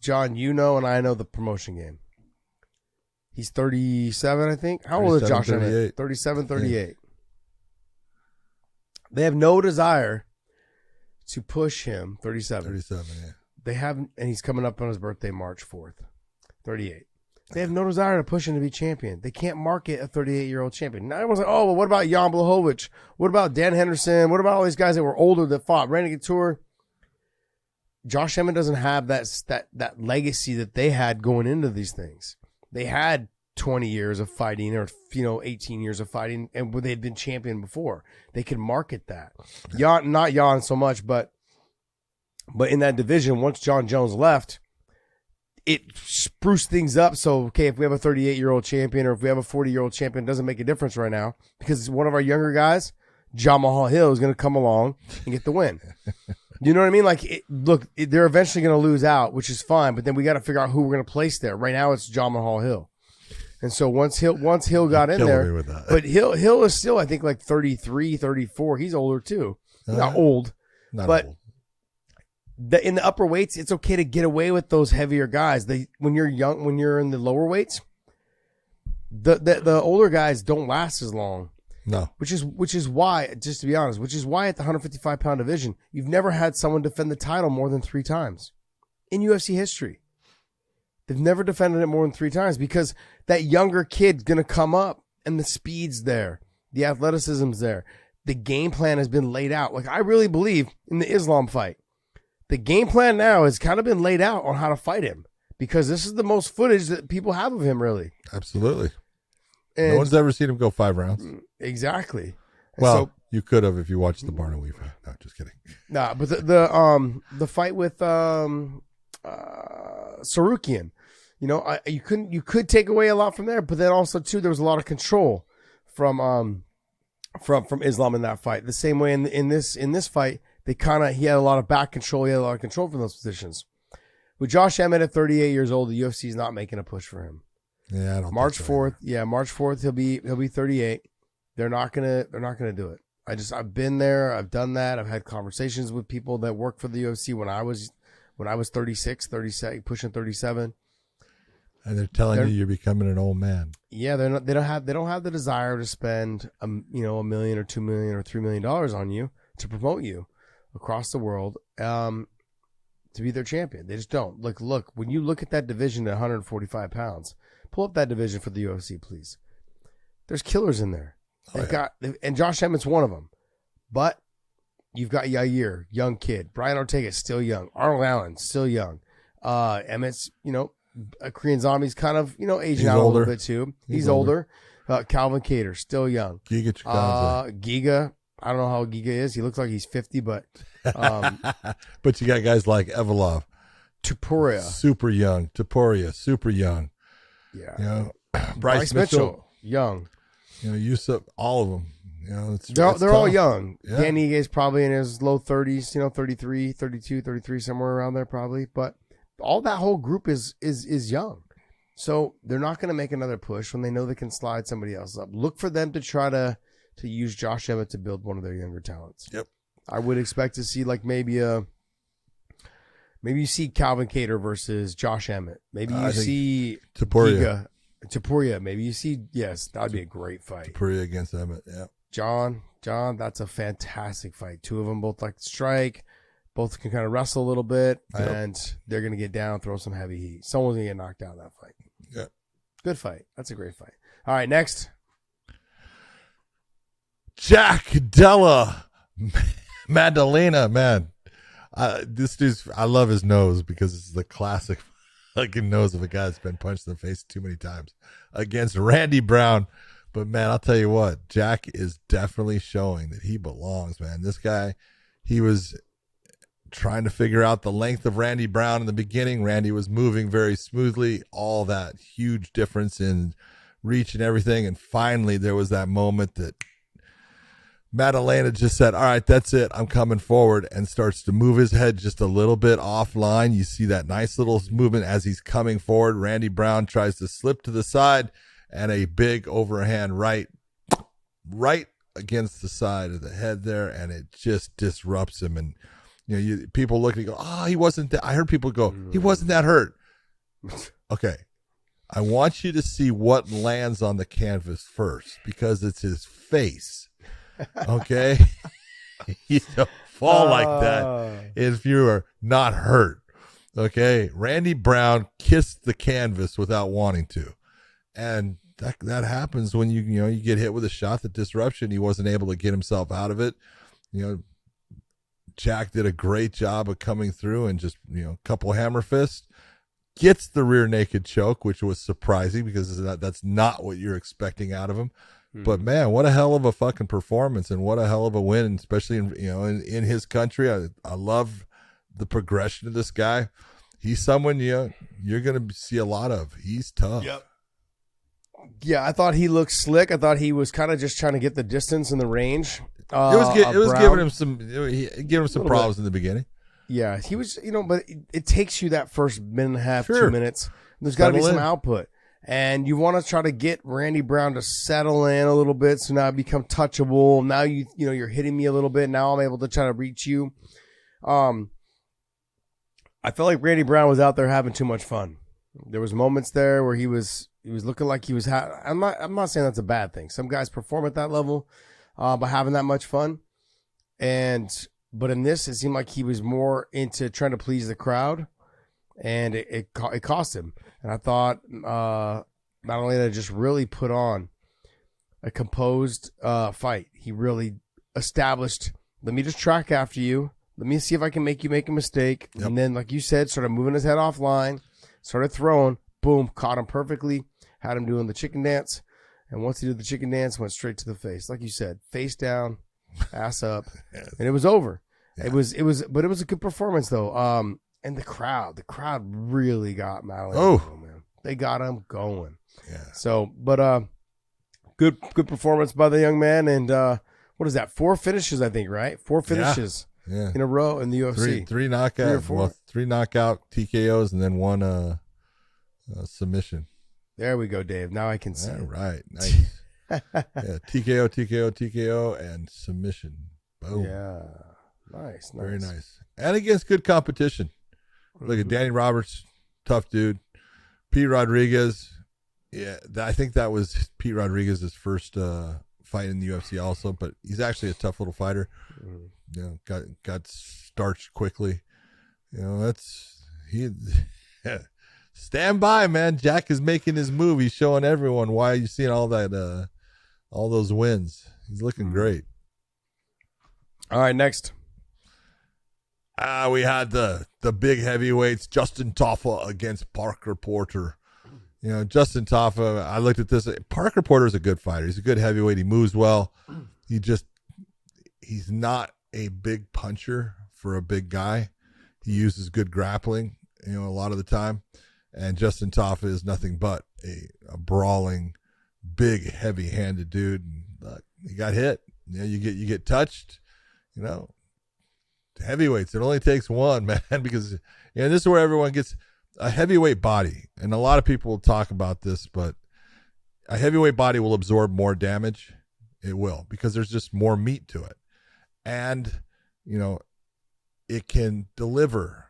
John, and I know the promotion game. He's 37, I think. How old is Josh Emmett? 37, 38. Yeah. They have no desire to push him. 37. 37, yeah. They haven't, and he's coming up on his birthday, March 4th. 38. They have no desire to push him to be champion. They can't market a 38-year-old champion. Now everyone's like, oh, well, what about Jan Blachowicz? What about Dan Henderson? What about all these guys that were older that fought? Randy Couture? Josh Emmett doesn't have that legacy that they had going into these things. They had 20 years of fighting or 18 years of fighting, and they had been champion before. They could market that. Not Jan so much, but in that division, once John Jones left, it spruced things up. So, okay, if we have a 38-year-old champion or if we have a 40-year-old champion, it doesn't make a difference right now because one of our younger guys, John Mahal Hill, is going to come along and get the win. You know what I mean? Like, they're eventually going to lose out, which is fine, but then we got to figure out who we're going to place there. Right now, it's John Mahal Hill. And so once Hill got in there, but Hill is still, I think, like 33, 34. He's older too. Not old, but old. In the upper weights, it's okay to get away with those heavier guys. When you're young, when you're in the lower weights, the older guys don't last as long. No. Which is why, just to be honest, at the 155-pound division, you've never had someone defend the title more than 3 times in UFC history. They've never defended it more than 3 times because that younger kid's going to come up and the speed's there. The athleticism's there. The game plan has been laid out. Like, I really believe in the Islam fight. The game plan now has kind of been laid out on how to fight him because this is the most footage that people have of him, really. Absolutely. And no one's ever seen him go 5 rounds. Exactly. Well, you could have if you watched the Barnaweave. No, just kidding. Nah, but the fight with Sarukian, you could take away a lot from there, but then also too there was a lot of control from Islam in that fight. The same way in this fight, he had a lot of back control. He had a lot of control from those positions. With Josh Emmett at 38 years old, the UFC is not making a push for him. Yeah, I don't. March think so 4th. Yeah, March 4th. He'll be 38. They're not gonna do it. I've been there. I've done that. I've had conversations with people that work for the UFC when I was 36, 37, pushing 37. And they're telling you you're becoming an old man. Yeah, they don't have the desire to spend $1 million or $2 million or $3 million on you to promote you across the world to be their champion. They just don't. Look, when you look at that division at 145 pounds, pull up that division for the UFC, please. There's killers in there. And Josh Emmett's one of them. But you've got Yair, young kid. Brian Ortega's still young. Arnold Allen, still young. Emmett's, Korean Zombie's kind of, aging out a little bit too. He's older. Calvin Kattar, still young. Giga Chicanza. Giga, I don't know how Giga is. He looks like he's 50, but. But you got guys like Evolov. Tupuria. Super young. Topuria, super young. Yeah. Bryce Mitchell. Young. Yusuf, all of them. They're all young. Yeah. Dan Ige is probably in his low 30s, 33, 32, 33, somewhere around there probably. But all that whole group is young. So they're not going to make another push when they know they can slide somebody else up. Look for them to try to use Josh Emmett to build one of their younger talents. Yep. I would expect to see maybe you see Calvin Kattar versus Josh Emmett. Maybe you see Topuria. Topuria. Maybe you see, yes, that'd be a great fight. Topuria against Emmett, yeah. John, that's a fantastic fight. Two of them both like to strike. Both can kind of wrestle a little bit, and they're going to get down, throw some heavy heat. Someone's going to get knocked out in that fight. Yeah. Good fight. That's a great fight. All right, next. Jack Della Maddalena, man. This dude's, I love his nose because it's the classic fucking nose of a guy that's been punched in the face too many times against Randy Brown. But, man, I'll tell you what, Jack is definitely showing that he belongs, man. This guy, he was trying to figure out the length of Randy Brown in the beginning. Randy was moving very smoothly, all that huge difference in reach and everything. And finally, there was that moment that Maddalena just said, all right, that's it. I'm coming forward, and starts to move his head just a little bit offline. You see that nice little movement as he's coming forward. Randy Brown tries to slip to the side, and a big overhand right against the side of the head there, and it just disrupts him. And people look and go, he wasn't that. I heard people go, he wasn't that hurt. Okay, I want you to see what lands on the canvas first, because it's his face. Okay, you don't fall like that if you are not hurt. Okay, Randy Brown kissed the canvas without wanting to. And that happens when you get hit with a shot that disruption. He wasn't able to get himself out of it. Jack did a great job of coming through and just a couple hammer fists, gets the rear naked choke, which was surprising because that's not what you're expecting out of him. But man, what a hell of a fucking performance, and what a hell of a win, especially in his country. I love the progression of this guy. He's someone you're going to see a lot of. He's tough. Yep. Yeah, I thought he looked slick. I thought he was kind of just trying to get the distance and the range. It was giving him some problems in the beginning. Yeah, he was, but it takes you that first minute and a half, 2 minutes. There's got to be some output. And you want to try to get Randy Brown to settle in a little bit, so now I become touchable. Now you're hitting me a little bit. Now I'm able to try to reach you. I felt like Randy Brown was out there having too much fun. There was moments there where he was looking like he was. I'm not saying that's a bad thing. Some guys perform at that level by having that much fun, but in this, it seemed like he was more into trying to please the crowd, and it cost him. And I thought Maddalena just really put on a composed fight. He really established, let me just track after you. Let me see if I can make you make a mistake. Yep. And then, like you said, started moving his head offline, started throwing, boom, caught him perfectly, had him doing the chicken dance. And once he did the chicken dance, went straight to the face. Like you said, face down, ass up, and it was over. Yeah. It was a good performance though. And the crowd really got Madeline. Oh man, they got him going. Yeah. So, but good performance by the young man. And what is that? 4 finishes, I think, right? 4 finishes. Yeah. In a row in the UFC. Three knockout, three knockout TKOs, and then 1 submission. There we go, Dave. Now I can see. Yeah, right. Nice. Yeah, TKO, and submission. Boom. Yeah. Nice. Very nice. And against good competition. Look at Danny Roberts, tough dude. Pete Rodriguez. Yeah, I think that was Pete Rodriguez's first fight in the UFC also, but he's actually a tough little fighter. You know, got starched quickly. You know, that's he. Stand by, man. Jack is making his move. He's showing everyone why you're seeing all that, all those wins. He's looking great. All right, next. We had the big heavyweights, Justin Tafa against Parker Porter. You know, Justin Tafa, I looked at this. Parker Porter is a good fighter. He's a good heavyweight. He moves well. He's not a big puncher for a big guy. He uses good grappling, you know, a lot of the time. And Justin Tafa is nothing but a brawling, big, heavy-handed dude. And, he got hit. You know, you get touched. You know, heavyweights. It only takes one, man, because this is where everyone gets a heavyweight body. And a lot of people will talk about this, but a heavyweight body will absorb more damage. It will, because there's just more meat to it, and it can deliver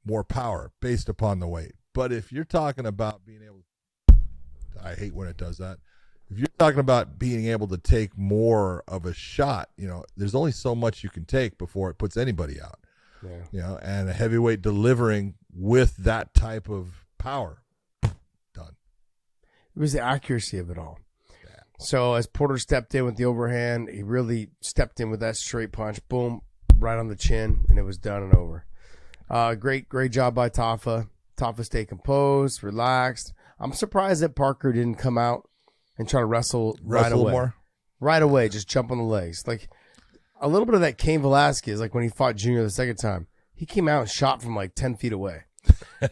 more power based upon the weight. But if you're talking about being able, I hate when it does that. If you're talking about being able to take more of a shot, there's only so much you can take before it puts anybody out. Yeah. And a heavyweight delivering with that type of power, done. It was the accuracy of it all. Yeah. So as Porter stepped in with the overhand, he really stepped in with that straight punch, boom, right on the chin, and it was done and over. Great job by Tafa. Tafa stayed composed, relaxed. I'm surprised that Parker didn't come out and try to wrestle right away. More? Right away, just jump on the legs. Like a little bit of that Cain Velasquez, like when he fought Junior the second time. He came out and shot from like 10 feet away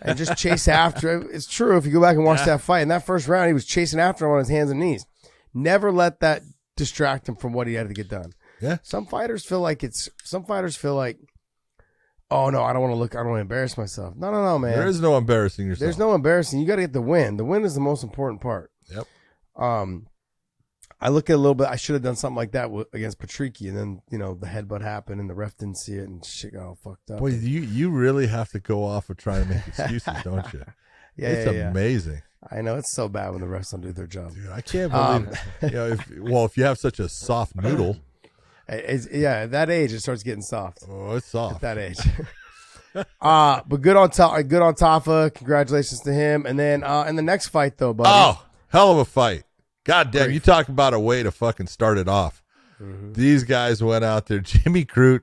and just chased after him. It's true. If you go back and watch that fight, in that first round, he was chasing after him on his hands and knees. Never let that distract him from what he had to get done. Yeah. Some fighters feel like, oh no, I don't want to embarrass myself. No, man. There is no embarrassing yourself. There's no embarrassing. You got to get the win. The win is the most important part. Yep. I look at a little bit. I should have done something like that against Patricky, and then the headbutt happened, and the ref didn't see it, and shit got all fucked up. Boy, you really have to go off of trying to make excuses, don't you? Yeah, it's amazing. I know it's so bad when the refs don't do their job. Dude, I can't believe. If you have such a soft noodle, at that age it starts getting soft. Oh, it's soft at that age. But good on Tafa. Congratulations to him. And then in the next fight, though, buddy. Oh, hell of a fight. God damn, you talk about a way to fucking start it off. Mm-hmm. These guys went out there. Jimmy Crute.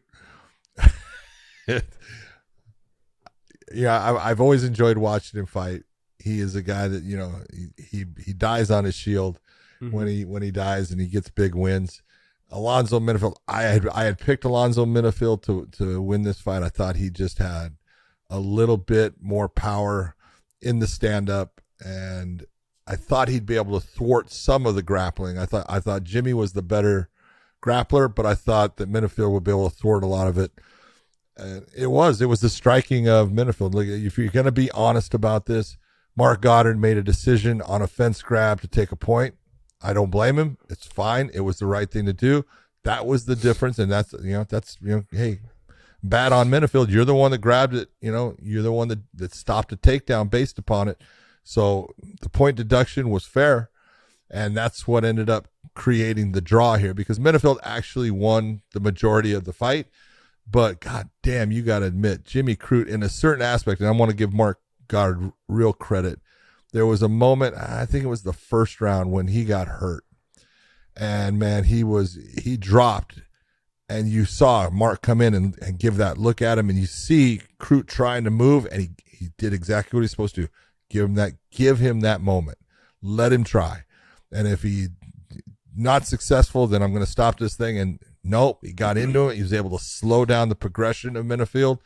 I've always enjoyed watching him fight. He is a guy that, he dies on his shield when he dies, and he gets big wins. Alonzo Minifield, I had picked Alonzo Minifield to win this fight. I thought he just had a little bit more power in the stand-up, and I thought he'd be able to thwart some of the grappling. I thought Jimmy was the better grappler, but I thought that Minifield would be able to thwart a lot of it. And it was the striking of Minifield. Look, if you're going to be honest about this, Mark Goddard made a decision on a fence grab to take a point. I don't blame him. It's fine. It was the right thing to do. That was the difference, and that's hey, bad on Minifield. You're the one that grabbed it. You're the one that stopped a takedown based upon it. So the point deduction was fair, and that's what ended up creating the draw here, because Minifield actually won the majority of the fight. But god damn, you got to admit, Jimmy Crute, in a certain aspect, and I want to give Mark Goddard real credit. There was a moment, I think it was the first round, when he got hurt. And man, he dropped, and you saw Mark come in and give that look at him, and you see Crute trying to move, and he did exactly what he's supposed to. Give him that moment. Let him try. And if he not successful, then I'm going to stop this thing. And nope, he got into it. He was able to slow down the progression of Minifield,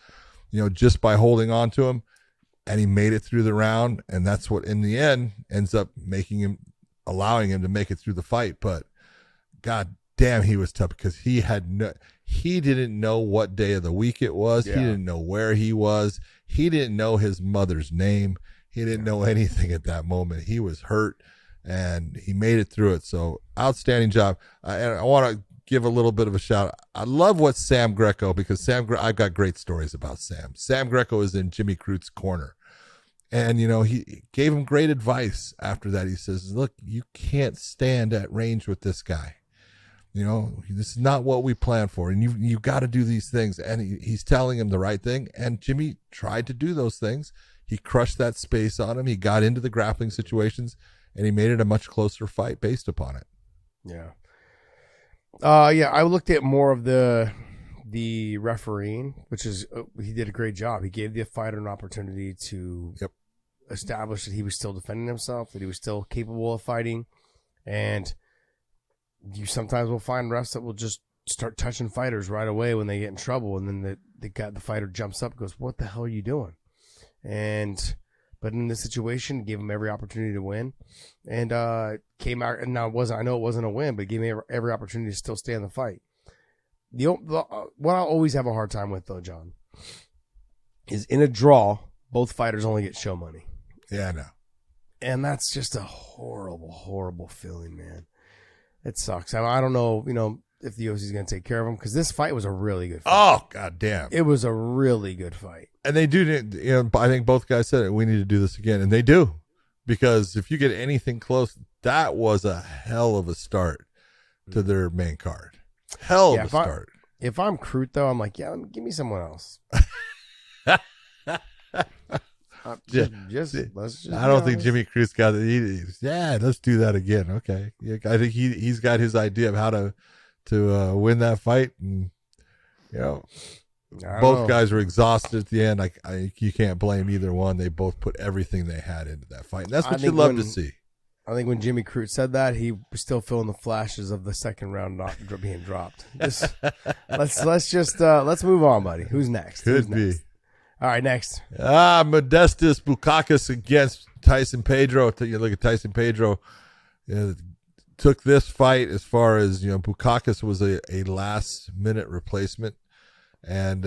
just by holding on to him. And he made it through the round, and that's what in the end ends up allowing him to make it through the fight. But god damn, he was tough, because he didn't know what day of the week it was. Yeah. He didn't know where he was. He didn't know his mother's name. He didn't know anything at that moment. He was hurt, and he made it through it. So outstanding job. And I want to give a little bit of a shout out. I love what Sam Greco, because I've got great stories about Sam. Sam Greco is in Jimmy Crute's corner, And, he gave him great advice after that. He says, look, you can't stand at range with this guy. This is not what we planned for. And you got to do these things. And he's telling him the right thing. And Jimmy tried to do those things. He crushed that space on him. He got into the grappling situations, and he made it a much closer fight based upon it. Yeah. I looked at more of the refereeing, which is he did a great job. He gave the fighter an opportunity to establish that he was still defending himself, that he was still capable of fighting. And you sometimes will find refs that will just start touching fighters right away when they get in trouble, and then the fighter jumps up and goes, "What the hell are you doing?" But in this situation, gave him every opportunity to win, and came out. And now I know it wasn't a win, but gave me every opportunity to still stay in the fight. What I always have a hard time with, though, John, is in a draw, both fighters only get show money. Yeah, I know. And that's just a horrible, horrible feeling, man. It sucks. I don't know, if the UFC is going to take care of him, because this fight was a really good fight. Oh, goddamn. It was a really good fight. And they do, I think both guys said it, we need to do this again. And they do. Because if you get anything close, that was a hell of a start to their main card. Hell of a start. If I'm Crute, though, I'm like, give me someone else. I don't think Jimmy Cruz got it. Let's do that again. Okay. Yeah, I think he's got his idea of how to win that fight. And, both guys were exhausted at the end. You can't blame either one. They both put everything they had into that fight. And that's what you love to see. I think when Jimmy Crute said that, he was still feeling the flashes of the second round not being dropped. Let's move on, buddy. Who's next? Could be. All right, next. Modestas Bukakas against Tyson Pedro. You look at Tyson Pedro, took this fight as far as, Bukakas was a last-minute replacement, and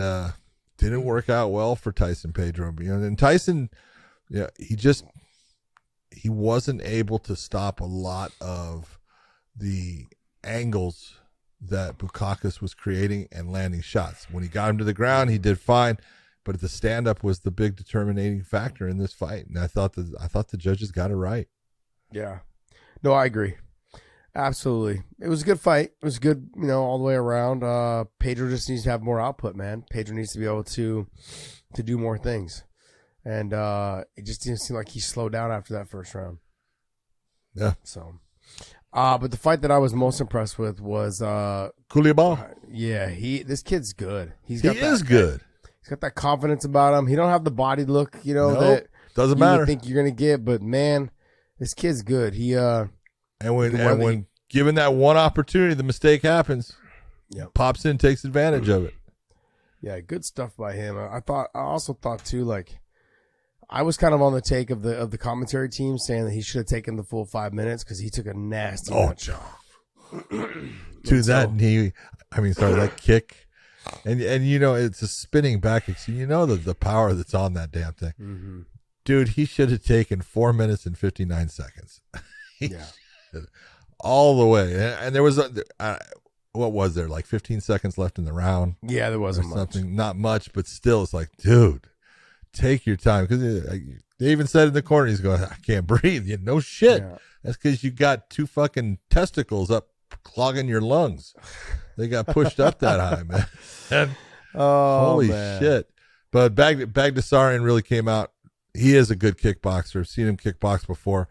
didn't work out well for Tyson Pedro. And Tyson, he wasn't able to stop a lot of the angles that Bukakas was creating and landing shots. When he got him to the ground, he did fine. But the stand-up was the big determining factor in this fight, and I thought the judges got it right. Yeah, no, I agree, absolutely. It was a good fight. It was good, all the way around. Pedro just needs to have more output, man. Pedro needs to be able to do more things, and it just didn't seem like he slowed down after that first round. Yeah. So, but the fight that I was most impressed with was Coulibaly. This kid's good. He is good. He's got that confidence about him. He don't have the body look, that doesn't matter. You think you're gonna get, but man, this kid's good. He and when given that one opportunity, the mistake happens. Yep. Pops in, takes advantage of it. Yeah, good stuff by him. I also thought too, like, I was kind of on the take of the commentary team saying that he should have taken the full 5 minutes because he took a nasty punch. To that knee, that kick. And it's a spinning back. The power that's on that damn thing. Mm-hmm. Dude, he should have taken 4 minutes and 59 seconds. All the way. And there was, what was there, like 15 seconds left in the round? Yeah, there wasn't much. Not much, but still, it's like, dude, take your time. Because they even said in the corner, he's going, I can't breathe. No shit. Yeah. That's because you got two fucking testicles up clogging your lungs. They got pushed up that high, man. And, holy shit. But Bagdasarian really came out. He is a good kickboxer. I've seen him kickbox before.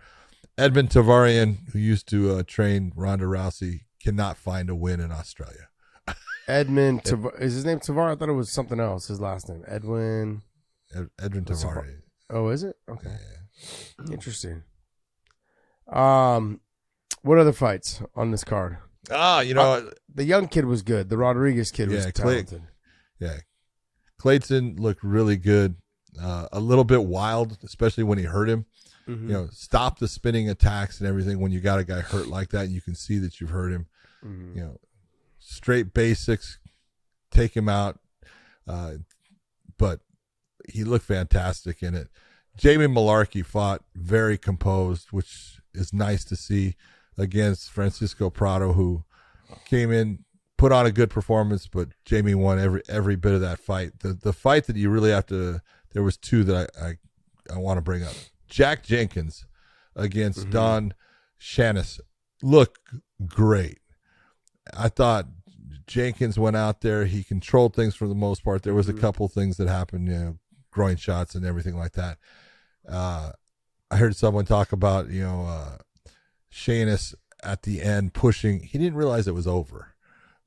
Edmund Tavarian, who used to train Ronda Rousey, cannot find a win in Australia. Is his name Tavar? I thought it was something else, his last name. Edwin Tavarian. Oh, is it? Okay. Yeah. Interesting. What other fights on this card? The young kid was good. The Rodriguez kid was talented. Clayton looked really good. A little bit wild, especially when he hurt him. Mm-hmm. Stop the spinning attacks and everything when you got a guy hurt like that and you can see that you've hurt him. Mm-hmm. Straight basics, take him out. But he looked fantastic in it. Jamie Malarkey fought very composed, which is nice to see, against Francisco Prado, who came in, put on a good performance, but Jamie won every bit of that fight. The fight that you really have to, there was two that I want to bring up. Jack Jenkins against Don Shannis looked great. I thought Jenkins went out there. He controlled things for the most part. There was a couple things that happened, groin shots and everything like that. I heard someone talk about, Shannis at the end pushing. He didn't realize it was over.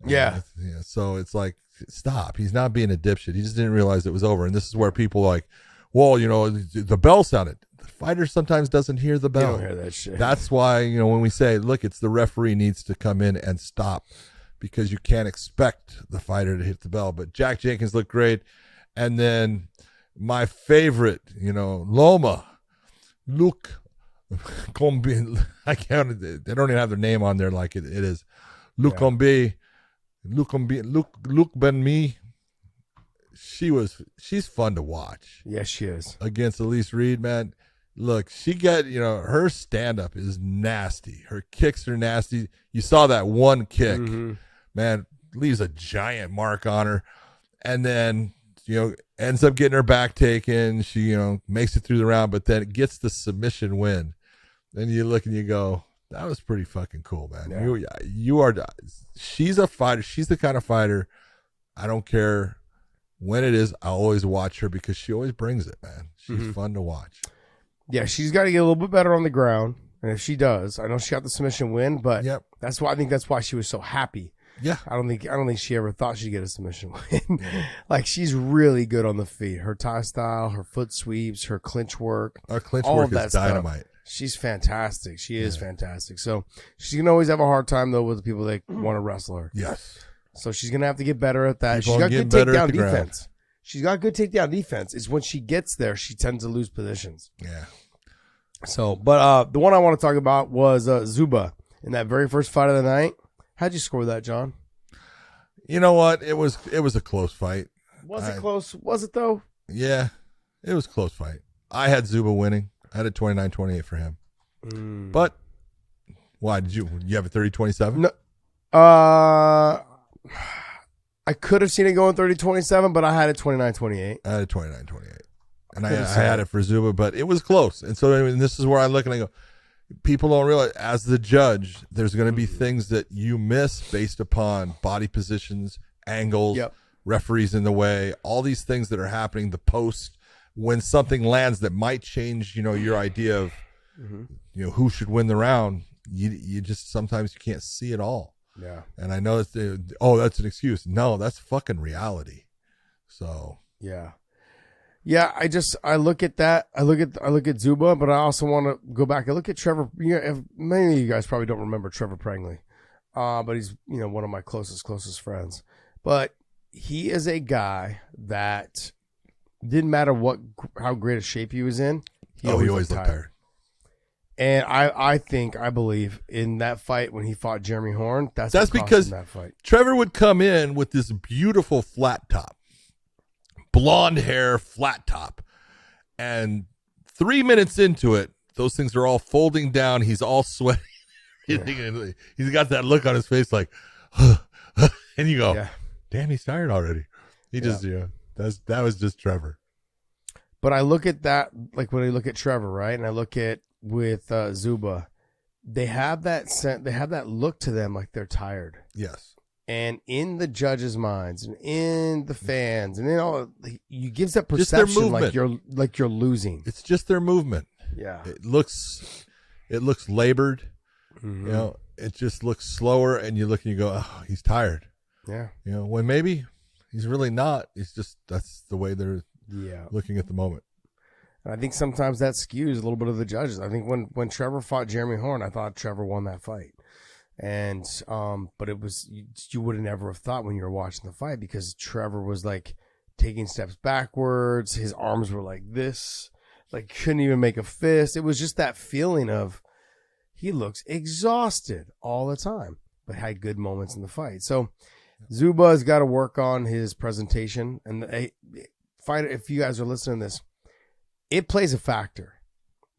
Yeah. So it's like, stop. He's not being a dipshit. He just didn't realize it was over. And this is where people are like, well, the bell sounded. The fighter sometimes doesn't hear the bell. You don't hear that shit. That's why, when we say, look, it's the referee needs to come in and stop, because you can't expect the fighter to hit the bell. But Jack Jenkins looked great. And then my favorite, Loma, Luke Combi, they don't even have their name on there like it is. Luke Combi, Luke Ben-Mi. She's fun to watch. Yes, she is. Against Elise Reed, man. Look, she her stand-up is nasty. Her kicks are nasty. You saw that one kick, man, leaves a giant mark on her. And then, ends up getting her back taken. She, makes it through the round, but then gets the submission win. Then you look and you go, that was pretty fucking cool, man. Yeah. She's a fighter. She's the kind of fighter, I don't care when it is, I always watch her because she always brings it, man. She's fun to watch. Yeah, she's got to get a little bit better on the ground. And if she does, I know she got the submission win, but that's why she was so happy. Yeah. I don't think she ever thought she'd get a submission win. Like, she's really good on the feet. Her tie style, her foot sweeps, her clinch work. Our clinch work is dynamite. She's fantastic. She is fantastic. So she's going to always have a hard time, though, with the people that want to wrestle her. Yes. So she's going to have to get better at that. She's got good takedown defense. She's got good takedown defense. It's when she gets there, she tends to lose positions. Yeah. So, but the one I want to talk about was Zuba in that very first fight of the night. How'd you score that, John? You know what? It was a close fight. Was it close? Was it, though? Yeah, it was a close fight. I had Zuba winning. I had a 29-28 for him. But why did you have a 30-27? No, I could have seen it going 30-27, but I had it 29-28. I had a 29-28. And I had it for Zuba, but it was close. And so this is where I look and I go, people don't realize, as the judge, there's going to be things that you miss based upon body positions, angles, referees in the way, all these things that are happening, the post, when something lands that might change, your idea of, who should win the round. You just, sometimes you can't see it all. Yeah. And I know that's an excuse. No, that's fucking reality. So. Yeah. Yeah, I look at that. I look at Zuba, but I also want to go back. I look at Trevor. Many of you guys probably don't remember Trevor Prangley, but he's one of my closest friends. But he is a guy that didn't matter how great a shape he was in. He always looked tired. And I believe in that fight when he fought Jeremy Horn, that's because that fight. Trevor would come in with this beautiful flat top. Blonde hair, flat top. And 3 minutes into it, those things are all folding down. He's all sweaty. He's got that look on his face like, and you go, damn, he's tired already. He just, that was just Trevor. But I look at that, like when I look at Trevor, right? And I look at with Zuba, they have that look to them like they're tired. Yes. And in the judges' minds, and in the fans, and in all, you gives that perception like you're losing. It's just their movement. Yeah, it looks labored. It just looks slower, and you look and you go, oh, he's tired. Yeah, when maybe he's really not. It's just that's the way they're looking at the moment. And I think sometimes that skews a little bit of the judges. I think when Trevor fought Jeremy Horn, I thought Trevor won that fight. And but it was you would have never have thought when you were watching the fight, because Trevor was like taking steps backwards, his arms were like this, like couldn't even make a fist. It was just that feeling of he looks exhausted all the time, but had good moments in the fight. So Zuba's got to work on his presentation, and fighter, if you guys are listening to this, it plays a factor.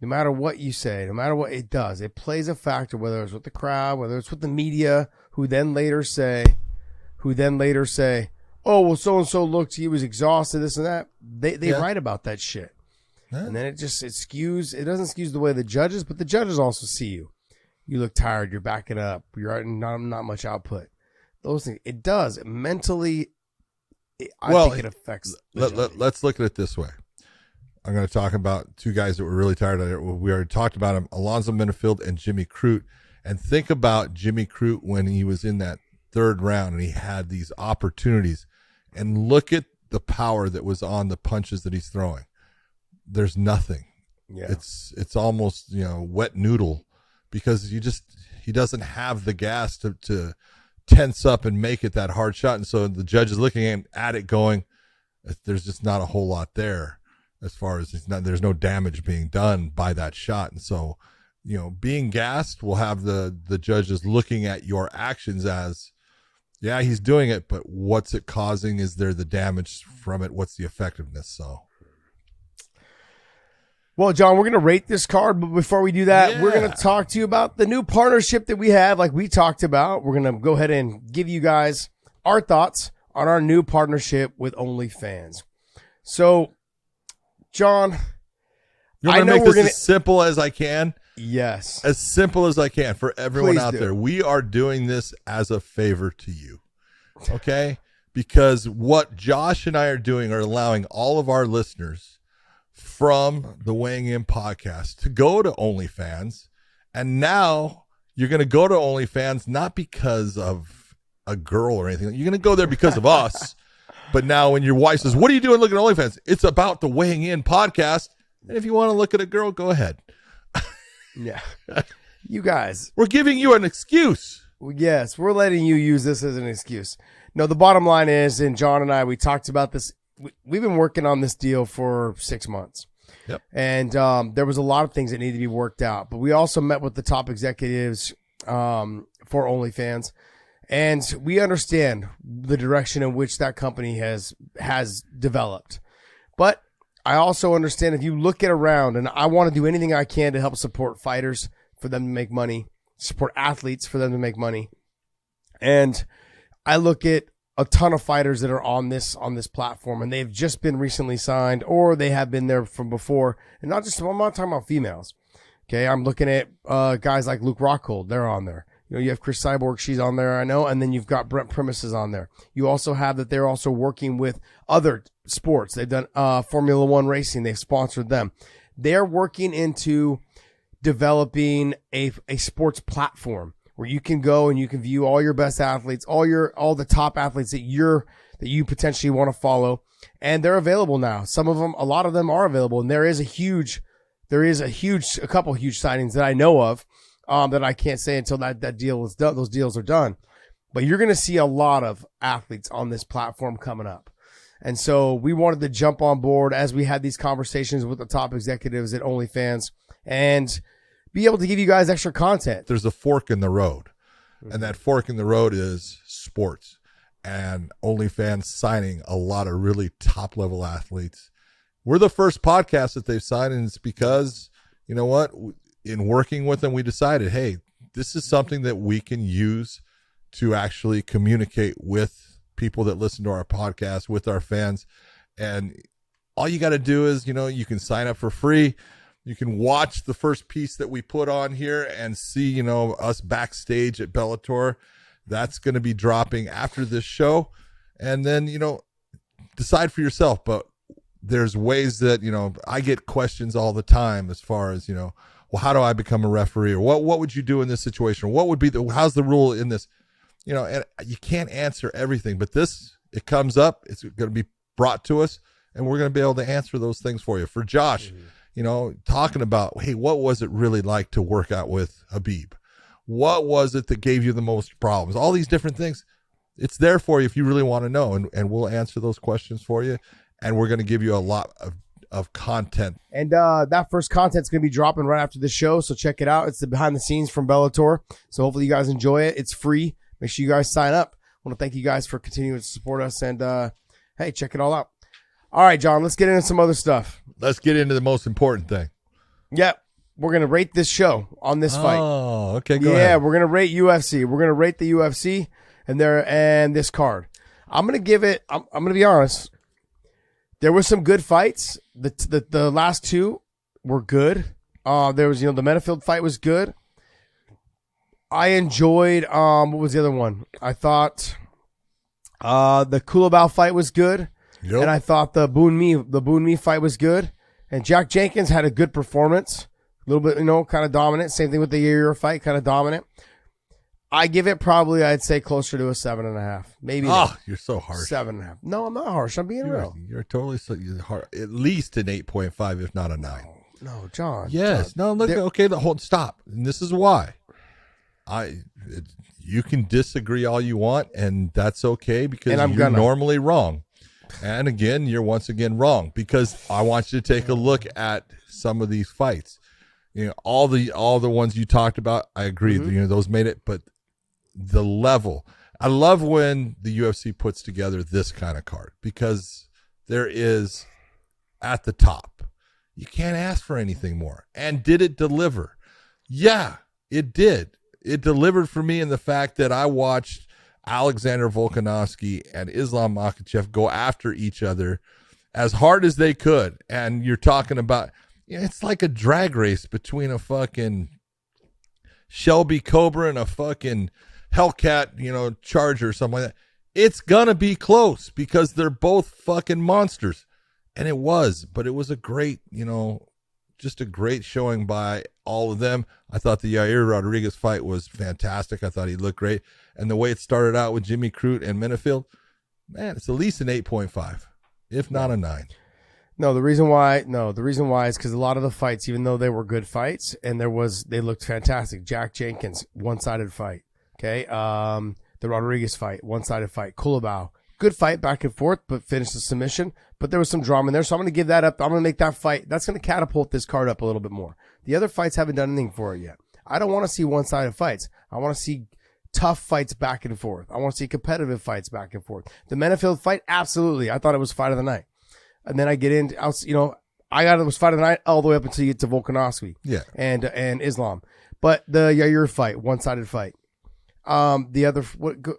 No matter what you say, no matter what it does, it plays a factor, whether it's with the crowd, whether it's with the media, who then later say, oh, well, so-and-so looked, he was exhausted, this and that. They write about that shit. And then it skews. It doesn't skew the way the judges, but the judges also see you. You look tired. You're backing up. You're not much output. Those things. It does mentally. I think it affects. Let's look at it this way. I'm going to talk about two guys that were really tired of it. We already talked about them, Alonzo Minifield and Jimmy Crute. And think about Jimmy Crute when he was in that third round and he had these opportunities. And look at the power that was on the punches that he's throwing. There's nothing. Yeah. It's almost, wet noodle, because he doesn't have the gas to tense up and make it that hard shot. And so the judge is looking at it going, there's just not a whole lot there. As far as there's no damage being done by that shot. And so, being gassed will have the judges looking at your actions as, yeah, he's doing it, but what's it causing? Is there the damage from it? What's the effectiveness? So. Well, John, we're going to rate this card, but before we do that, we're going to talk to you about the new partnership that we have, like we talked about. We're going to go ahead and give you guys our thoughts on our new partnership with OnlyFans. So, John, you're going to make this as simple as I can. Yes. As simple as I can for everyone out there. We are doing this as a favor to you. Okay? Because what Josh and I are doing are allowing all of our listeners from the Weighing In podcast to go to OnlyFans. And now you're going to go to OnlyFans not because of a girl or anything. You're going to go there because of us. But now when your wife says, what are you doing looking at OnlyFans? It's about the Weighing In podcast. And if you want to look at a girl, go ahead. Yeah. You guys. We're giving you an excuse. Yes, we're letting you use this as an excuse. No, the bottom line is, and John and I, we talked about this. We've been working on this deal for 6 months. Yep. And there was a lot of things that needed to be worked out. But we also met with the top executives for OnlyFans. And we understand the direction in which that company has developed. But I also understand if you look at around, and I want to do anything I can to help support fighters for them to make money, support athletes for them to make money. And I look at a ton of fighters that are on this platform, and they've just been recently signed, or they have been there from before. And I'm not talking about females. Okay, I'm looking at guys like Luke Rockhold. They're on there. You have Chris Cyborg, she's on there, I know, and then you've got Brent Premises on there. You also have that they're also working with other sports. They've done Formula One racing. They've sponsored them. They're working into developing a sports platform where you can go and you can view all your best athletes, all the top athletes that you potentially want to follow, and they're available now. A lot of them are available, and there is a couple huge signings that I know of. That I can't say until that deal is done. Those deals are done, but you're going to see a lot of athletes on this platform coming up. And so we wanted to jump on board as we had these conversations with the top executives at OnlyFans and be able to give you guys extra content. There's a fork in the road, and that fork in the road is sports, and OnlyFans signing a lot of really top level athletes. We're the first podcast that they've signed, and it's because, you know what? In working with them, we decided, hey, this is something that we can use to actually communicate with people that listen to our podcast, with our fans. And all you got to do is, you can sign up for free. You can watch the first piece that we put on here and see, us backstage at Bellator. That's going to be dropping after this show. And then, decide for yourself. But there's ways that, I get questions all the time as far as, well, how do I become a referee? Or what would you do in this situation? Or what would be how's the rule in this? And you can't answer everything, but it comes up, it's going to be brought to us, and we're going to be able to answer those things for you. For Josh, talking about, hey, what was it really like to work out with Habib? What was it that gave you the most problems? All these different things. It's there for you if you really want to know, and we'll answer those questions for you. And we're going to give you a lot of content. And that first content's going to be dropping right after the show, so check it out. It's the behind the scenes from Bellator, so hopefully you guys enjoy it. It's free. Make sure you guys sign up. I want to thank you guys for continuing to support us, and hey, check it all out. All right, John, let's get into some other stuff. Let's get into the most important thing. Yep, we're going to rate this show on this fight. Oh, okay, go ahead. Yeah, we're going to rate UFC. We're going to rate the UFC and this card. I'm going to give it, I'm going to be honest, there were some good fights. The last two were good. There was, the Metafield fight was good. I enjoyed, what was the other one? I thought the Kulabau fight was good. Yep. And I thought the Boon Mi fight was good. And Jack Jenkins had a good performance. A little bit, kind of dominant. Same thing with the Yair kind of dominant. I give it probably, I'd say, closer to a 7.5. Maybe. Oh, you're so harsh. 7.5. No, I'm not harsh. I'm being real. You're totally you're hard. At least an 8.5, if not a 9. No, John. Yes. John, No, look. Okay, stop. And this is why. You can disagree all you want, and that's okay because you're normally wrong. And again, you're once again wrong because I want you to take a look at some of these fights. All the ones you talked about, I agree. Mm-hmm. Those made it, but the level. I love when the UFC puts together this kind of card because there is at the top. You can't ask for anything more. And did it deliver? Yeah, it did. It delivered for me in the fact that I watched Alexander Volkanovski and Islam Makhachev go after each other as hard as they could. And you're talking about, it's like a drag race between a fucking Shelby Cobra and a fucking Hellcat, Charger or something like that. It's gonna be close because they're both fucking monsters. And it was a great, just a great showing by all of them. I thought the Yair Rodriguez fight was fantastic. I thought he looked great. And the way it started out with Jimmy Crute and Menifield, man, it's at least an 8.5, if not a 9. No, the reason why is because a lot of the fights, even though they were good fights, and they looked fantastic. Jack Jenkins, one-sided fight. Okay. The Rodriguez fight, one-sided fight. Kulabau, good fight back and forth, but finished the submission. But there was some drama in there, so I'm going to give that up. I'm going to make that fight. That's going to catapult this card up a little bit more. The other fights haven't done anything for it yet. I don't want to see one-sided fights. I want to see tough fights back and forth. I want to see competitive fights back and forth. The Menifield fight, absolutely. I thought it was fight of the night. And then I get into, I got it was fight of the night all the way up until you get to Volkanovski. Yeah. And Islam. But the Yair fight, one-sided fight. The other,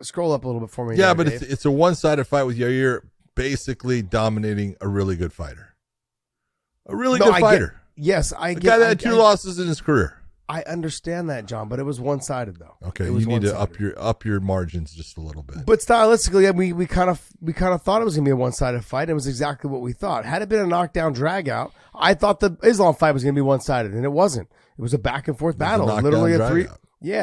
scroll up a little bit for me. Yeah, there, but Dave. it's a one-sided fight with Yair basically dominating a really good fighter. A really good fighter. Yes, I get. The guy that had 2 losses in his career. I understand that, John, but it was one-sided though. Okay, you need to up your margins just a little bit. But stylistically, we kind of thought it was gonna be a one-sided fight. And it was exactly what we thought. Had it been a knockdown drag out, I thought the Islam fight was gonna be one-sided, and it wasn't. It was a back and forth battle, literally a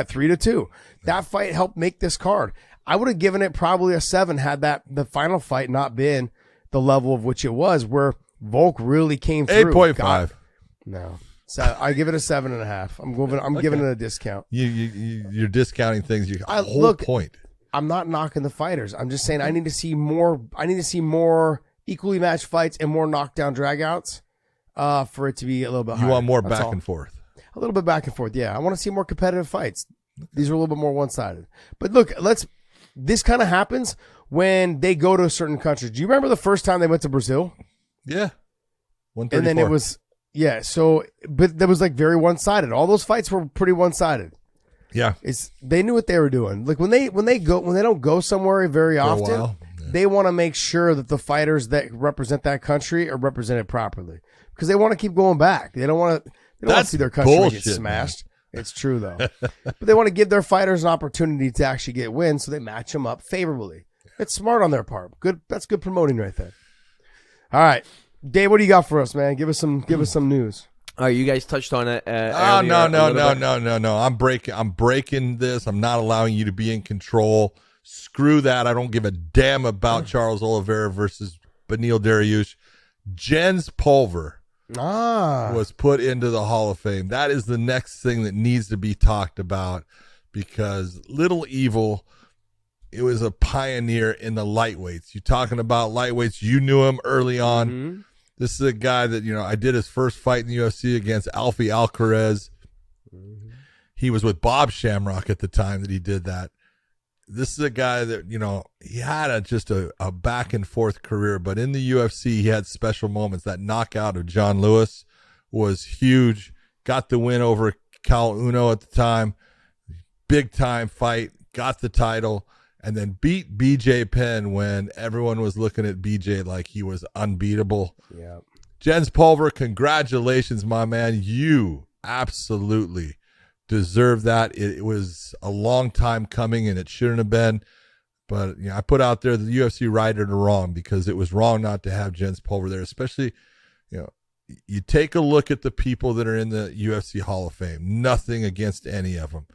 3-2. That fight helped make this card. I would have given it probably a 7 had the final fight not been the level of which it was, where Volk really came through. 8.5. No. So I give it a 7.5. I'm giving it a discount. You're discounting things. Point. I'm not knocking the fighters. I'm just saying I need to see more. I need to see more equally matched fights and more knockdown dragouts for it to be a little bit higher. You want more back and forth. A little bit back and forth. Yeah, I want to see more competitive fights. These are a little bit more one-sided. But look, this kind of happens when they go to a certain country. Do you remember the first time they went to Brazil? Yeah. 134. And then it was. Yeah, so, but that was like very one-sided. All those fights were pretty one-sided. Yeah. They knew what they were doing. Like when they don't go somewhere very often, they want to make sure that the fighters that represent that country are represented properly because they want to keep going back. They don't want to see their country get smashed. Man. It's true though. But they want to give their fighters an opportunity to actually get wins, so they match them up favorably. It's smart on their part. Good. That's good promoting right there. All right. Dave, what do you got for us, man? Give us some news. All right, you guys touched on it. No. I'm breaking this. I'm not allowing you to be in control. Screw that. I don't give a damn about Charles Oliveira versus Beneil Dariush. Jens Pulver was put into the Hall of Fame. That is the next thing that needs to be talked about because Little Evil, it was a pioneer in the lightweights. You're talking about lightweights. You knew him early on. Mm-hmm. This is a guy that, I did his first fight in the UFC against Alfie Alcarez. Mm-hmm. He was with Bob Shamrock at the time that he did that. This is a guy that, he had just a back and forth career, but in the UFC, he had special moments. That knockout of John Lewis was huge. Got the win over Cal Uno at the time. Big time fight. Got the title. And then beat BJ Penn when everyone was looking at BJ like he was unbeatable. Yeah. Jens Pulver, congratulations, my man. You absolutely deserve that. It was a long time coming, and it shouldn't have been. But I put out there the UFC righted it wrong, because it was wrong not to have Jens Pulver there, especially, you take a look at the people that are in the UFC Hall of Fame. Nothing against any of them.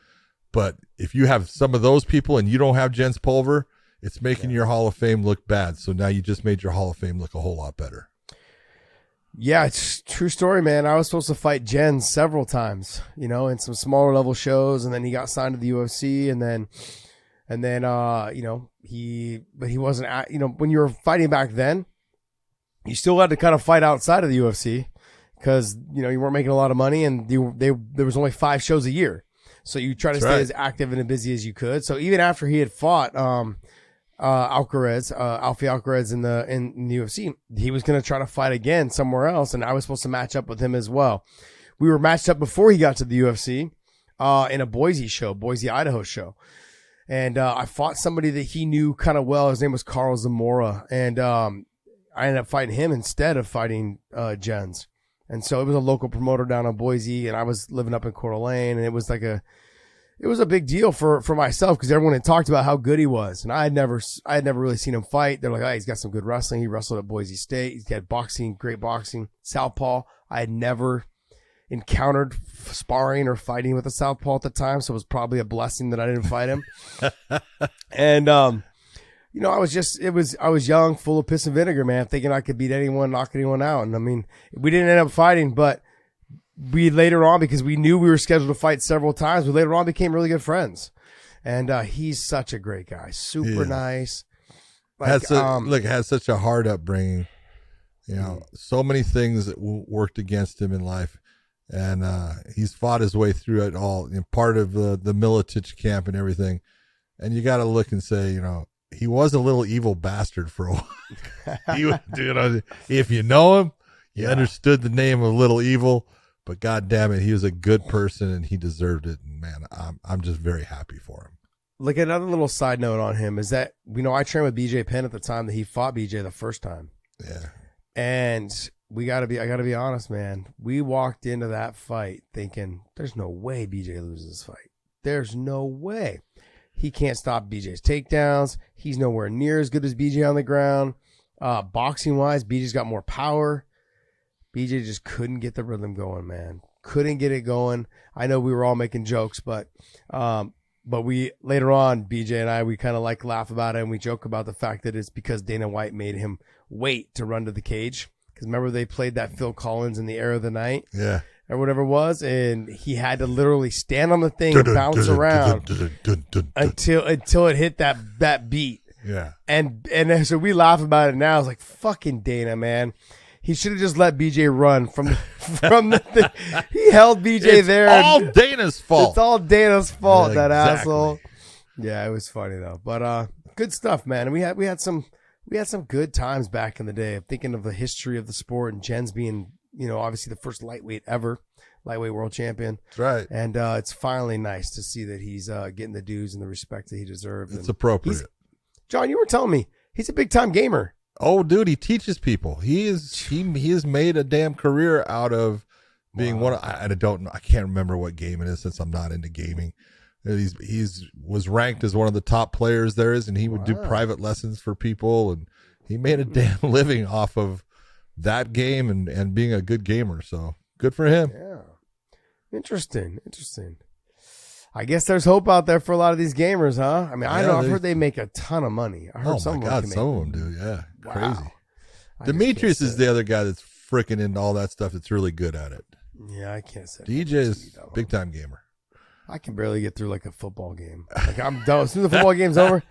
But if you have some of those people and you don't have Jens Pulver, it's making your Hall of Fame look bad. So now you just made your Hall of Fame look a whole lot better. Yeah, it's true story, man. I was supposed to fight Jens several times, in some smaller level shows, and then he got signed to the UFC, and then he wasn't at, when you were fighting back then, you still had to kind of fight outside of the UFC because, you weren't making a lot of money, and there was only 5 shows a year. So you try to stay as active and as busy as you could. So even after he had fought Alfie Alcaraz in the UFC, he was going to try to fight again somewhere else, and I was supposed to match up with him as well. We were matched up before he got to the UFC in a Boise, Idaho show. And I fought somebody that he knew kind of well. His name was Carl Zamora, and I ended up fighting him instead of fighting Jens. And so it was a local promoter down in Boise, and I was living up in Coeur d'Alene, and it was a big deal for myself because everyone had talked about how good he was, and I had never really seen him fight. They're like, he's got some good wrestling. He wrestled at Boise State. He's got boxing, great boxing, southpaw. I had never encountered sparring or fighting with a southpaw at the time, so it was probably a blessing that I didn't fight him. And I was young, full of piss and vinegar, man, thinking I could beat anyone, knock anyone out. And I mean, we didn't end up fighting, but we later on, because we knew we were scheduled to fight several times, we later on became really good friends. And he's such a great guy, super nice. Had such a hard upbringing. So many things that worked against him in life. And he's fought his way through it all, part of the Militich camp and everything. And you got to look and say, he was a little evil bastard for a while. If you know him, you understood the name of Little Evil. But God damn it, he was a good person and he deserved it. And man, I'm just very happy for him. Like, another little side note on him is that, I trained with BJ Penn at the time that he fought BJ the first time. Yeah. And I gotta be honest, man. We walked into that fight thinking, there's no way BJ loses this fight. There's no way. He can't stop BJ's takedowns. He's nowhere near as good as BJ on the ground. Boxing wise, BJ's got more power. BJ just couldn't get the rhythm going, man. Couldn't get it going. I know we were all making jokes, but we later on, BJ and I, we kind of laugh about it, and we joke about the fact that it's because Dana White made him wait to run to the cage. Because remember, they played that Phil Collins in the Air of the Night, or whatever it was, and he had to literally stand on the thing and bounce around until it hit that beat. Yeah, and so we laugh about it now. It's like, fucking Dana, man. He should have just let BJ run from the thing. He held BJ there. It's all Dana's fault. It's all Dana's fault, Yeah, that exactly. asshole. Yeah, it was funny though. But good stuff, man. And we had some good times back in the day. I'm thinking of the history of the sport, and Jens being, obviously the first lightweight world champion. That's right. And it's finally nice to see that he's getting the dues and the respect that he deserves. It's appropriate. John, you were telling me he's a big time gamer. Oh, dude, he teaches people. He has made a damn career out of being one. I can't remember what game it is since I'm not into gaming. He's was ranked as one of the top players there is, and he would do private lessons for people, and he made a damn living off of that game and being a good gamer. So good for him. Yeah, interesting. I guess there's hope out there for a lot of these gamers, huh? I mean, I've heard they make a ton of money. I heard some of them do. Yeah, wow. Crazy. Demetrius is the other guy that's freaking into all that stuff. That's really good at it. Yeah, I can't say. DJ is big time gamer. I can barely get through like a football game. Like, I'm done. As soon as the football game's over,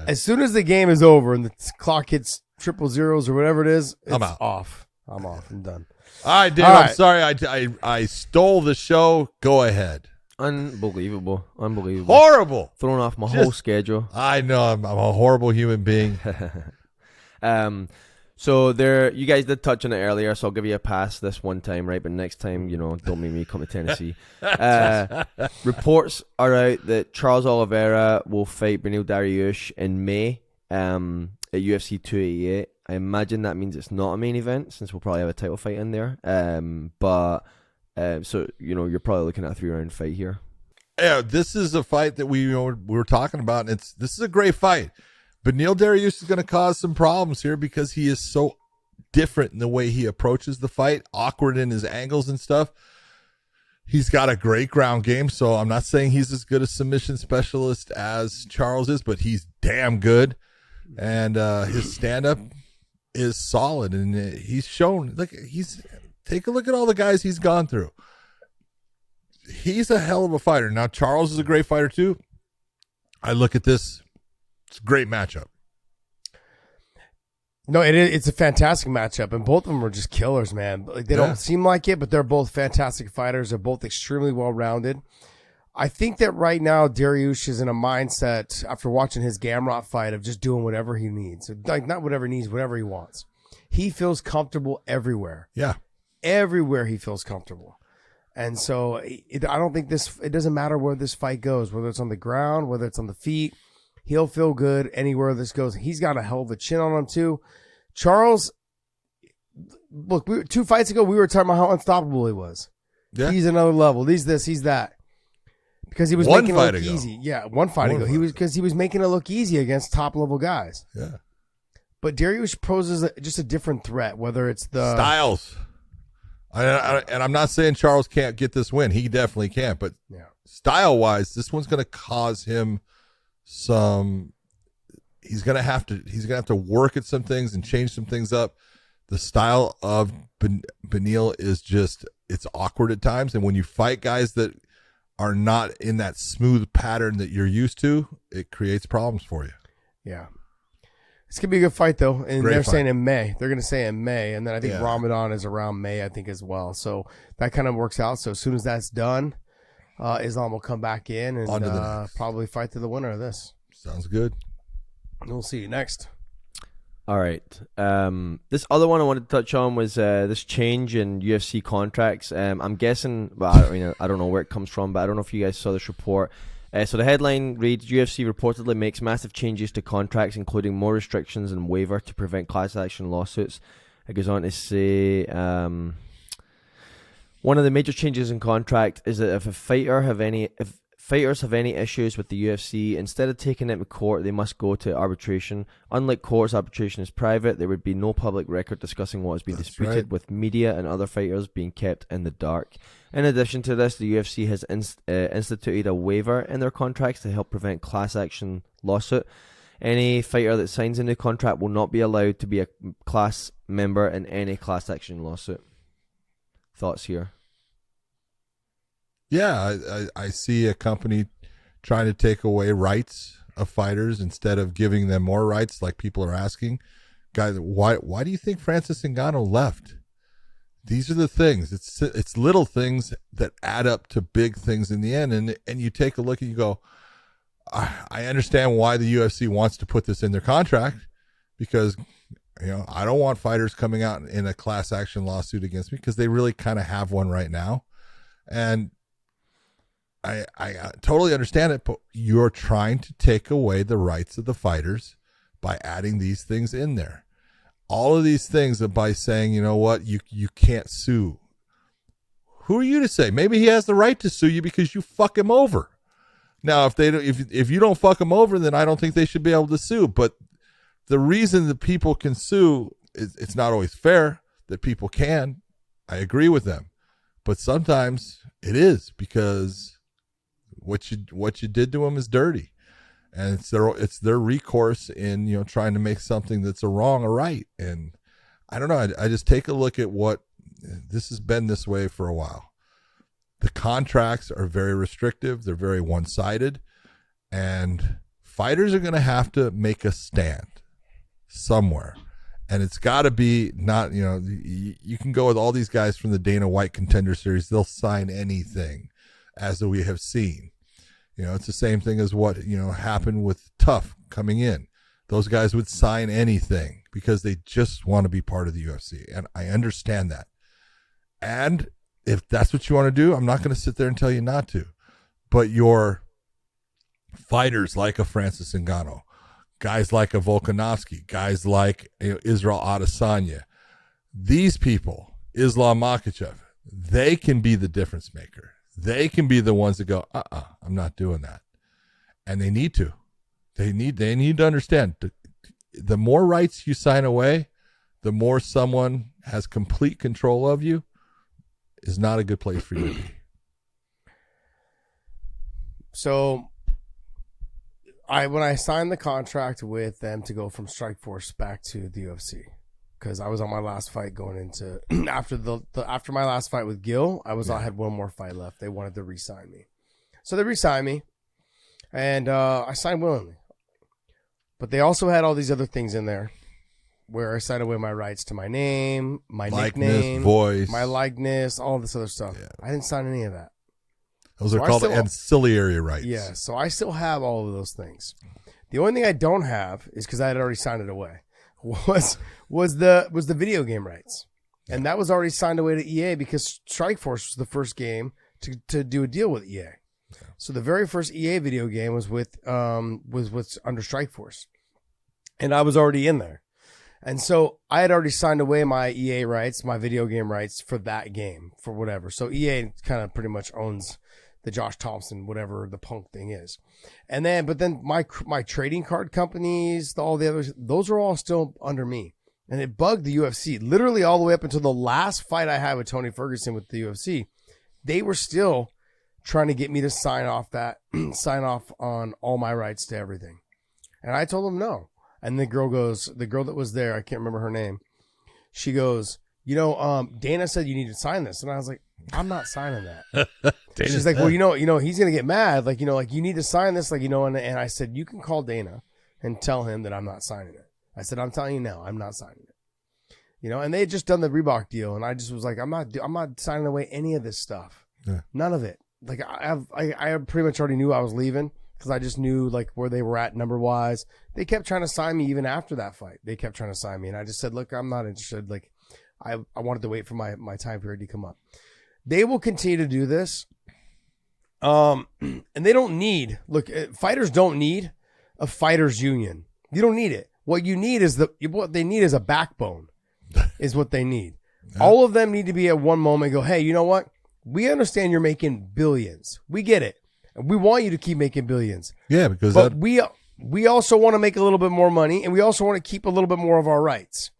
as soon as the game is over and the clock hits 000s or whatever it is, I'm out. Off. I'm off. I'm done. All right, dude. All I'm right. sorry. I stole the show. Go ahead. Unbelievable. Horrible. Thrown off my whole schedule. I know. I'm a horrible human being. So you guys did touch on it earlier, so I'll give you a pass this one time, right? But next time, don't make me come to Tennessee. Reports are out that Charles Oliveira will fight Beneil Dariush in May at UFC 288. I imagine that means it's not a main event since we'll probably have a title fight in there. So you're probably looking at a 3-round fight here. Yeah, this is a fight that we were talking about, and this is a great fight. Beneil Dariush is going to cause some problems here because he is so different in the way he approaches the fight, awkward in his angles and stuff. He's got a great ground game, so I'm not saying he's as good a submission specialist as Charles is, but he's damn good, and his stand-up is solid, and he's shown. Take a look at all the guys he's gone through. He's a hell of a fighter. Now, Charles is a great fighter, too. I look at this. It's a great matchup. No, it's a fantastic matchup, and both of them are just killers, man. Like, they don't seem like it, but they're both fantastic fighters. They're both extremely well-rounded. I think that right now Dariush is in a mindset after watching his Gamrot fight of just doing whatever he needs. Like, not whatever he needs, whatever he wants. He feels comfortable everywhere. Yeah. Everywhere he feels comfortable. And so I don't think it doesn't matter where this fight goes, whether it's on the ground, whether it's on the feet. He'll feel good anywhere this goes. He's got a hell of a chin on him, too. Charles, look, 2 fights ago, we were talking about how unstoppable he was. Yeah. He's another level. He's this, he's that. Because he was making it look easy. Yeah, one fight ago. Because he was making it look easy against top-level guys. Yeah. But Dariush poses just a different threat, whether it's the... Styles. And I'm not saying Charles can't get this win. He definitely can't. But style-wise, this one's going to cause him some... He's gonna have to work at some things and change some things up. The style of Beneil is it's awkward at times, and when you fight guys that are not in that smooth pattern that you're used to, it creates problems for you. Yeah, it's gonna be a good fight though, and they're saying in May. They're gonna say in May, and then I think Ramadan is around May, I think as well. So that kind of works out. So as soon as that's done, Islam will come back in and probably fight to the winner of this. Sounds good. We'll see you next. All right. This other one I wanted to touch on was this change in UFC contracts. I'm guessing, I don't know where it comes from, but I don't know if you guys saw this report. So the headline reads, UFC reportedly makes massive changes to contracts, including more restrictions and waiver to prevent class action lawsuits. It goes on to say, one of the major changes in contract is that if fighters have any issues with the UFC, instead of taking it to court, they must go to arbitration. Unlike courts, arbitration is private. There would be no public record discussing what has been disputed, with media and other fighters being kept in the dark. In addition to this, the UFC has instituted a waiver in their contracts to help prevent class action lawsuit. Any fighter that signs a new contract will not be allowed to be a class member in any class action lawsuit. Thoughts here? Yeah, I see a company trying to take away rights of fighters instead of giving them more rights like people are asking. Guys, why do you think Francis Ngannou left? These are the things. It's little things that add up to big things in the end. And you take a look and you go, I understand why the UFC wants to put this in their contract, because I don't want fighters coming out in a class action lawsuit against me, because they really kind of have one right now. And I totally understand it, but you're trying to take away the rights of the fighters by adding these things in there. All of these things by saying, you know what, you can't sue. Who are you to say? Maybe he has the right to sue you because you fuck him over. Now, if you don't fuck him over, then I don't think they should be able to sue. But the reason that people can sue, it's not always fair that people can. I agree with them. But sometimes it is, because what you did to them is dirty, and it's their recourse in trying to make something that's a wrong a right. And I don't know. I just take a look at what this has been this way for a while. The contracts are very restrictive. They're very one-sided, and fighters are going to have to make a stand somewhere. And it's got to be not, you can go with all these guys from the Dana White Contender Series. They'll sign anything, as we have seen. It's the same thing as what, happened with Tough coming in. Those guys would sign anything because they just want to be part of the UFC. And I understand that. And if that's what you want to do, I'm not going to sit there and tell you not to. But your fighters like a Francis Ngannou, guys like a Volkanovski, guys like Israel Adesanya. These people, Islam Makhachev, they can be the difference maker. They can be the ones that go, I'm not doing that. And they need to. They need to understand the more rights you sign away, the more someone has complete control of you is not a good place for you to be. So when I signed the contract with them to go from Strikeforce back to the UFC, because I was on my last fight going into after my last fight with Gil, I had one more fight left. They wanted to re-sign me. So they re-signed me, and I signed willingly. But they also had all these other things in there where I signed away my rights to my name, my nickname, voice, my likeness, all this other stuff. Yeah. I didn't sign any of that. Those are called ancillary rights. Yeah, so I still have all of those things. The only thing I don't have is because I had already signed it away. Was the video game rights, and that was already signed away to EA because Strikeforce was the first game to do a deal with EA. Yeah. So the very first EA video game was with was under Strikeforce, and I was already in there, and so I had already signed away my EA rights, my video game rights for that game for whatever. So EA kind of pretty much owns the Josh Thompson, whatever the Punk thing is. And then, but then my trading card companies, all the others, those are all still under me. And it bugged the UFC literally all the way up until the last fight I had with Tony Ferguson with the UFC. They were still trying to get me to sign off on all my rights to everything. And I told them no. And the girl that was there, I can't remember her name. She goes, Dana said you need to sign this. And I was like, I'm not signing that. She's like, well, he's going to get mad. Like, you need to sign this. Like, and I said, you can call Dana and tell him that I'm not signing it. I said, I'm telling you now, I'm not signing it. And they had just done the Reebok deal. And I just was like, I'm not signing away any of this stuff. Yeah. None of it. Like I pretty much already knew I was leaving because I just knew like where they were at number wise. They kept trying to sign me even after that fight. They kept trying to sign me. And I just said, look, I'm not interested. Like I wanted to wait for my time period to come up. They will continue to do this. And they don't need, fighters don't need a fighters union. You don't need it. What you need is what they need is a backbone is what they need. Yeah. All of them need to be at one moment go, hey, you know what? We understand you're making billions. We get it. And we want you to keep making billions. Yeah, because we also want to make a little bit more money and we also want to keep a little bit more of our rights.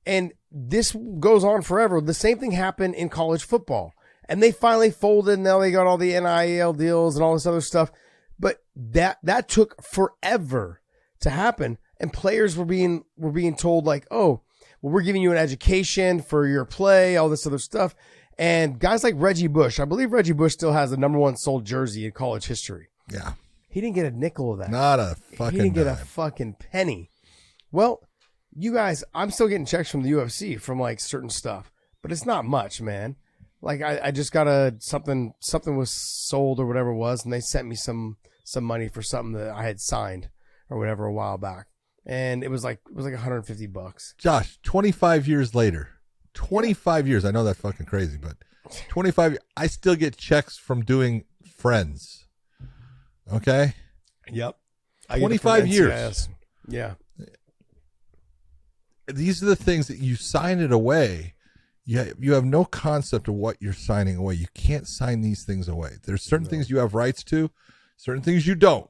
And this goes on forever. The same thing happened in college football. And they finally folded. Now they got all the NIL deals and all this other stuff. But that took forever to happen. And players were being told like, oh, well, we're giving you an education for your play, all this other stuff. And guys like Reggie Bush, I believe Reggie Bush still has the number one sold jersey in college history. Yeah. He didn't get a nickel of that. Not a fucking He didn't get a dime. fucking penny. Well, you guys, I'm still getting checks from the UFC from like certain stuff, but it's not much, man. Like I just got something was sold or whatever it was, and they sent me some money for something that I had signed or whatever a while back. And it was like $150. Josh, 25 years later, 25 years. I know that's fucking crazy, but 25, I still get checks from doing Friends. Okay? Yep. 25 years. NCIS. Yeah. These are the things that you sign it away. You have no concept of what you're signing away. You can't sign these things away. There's certain things you have rights to, certain things you don't.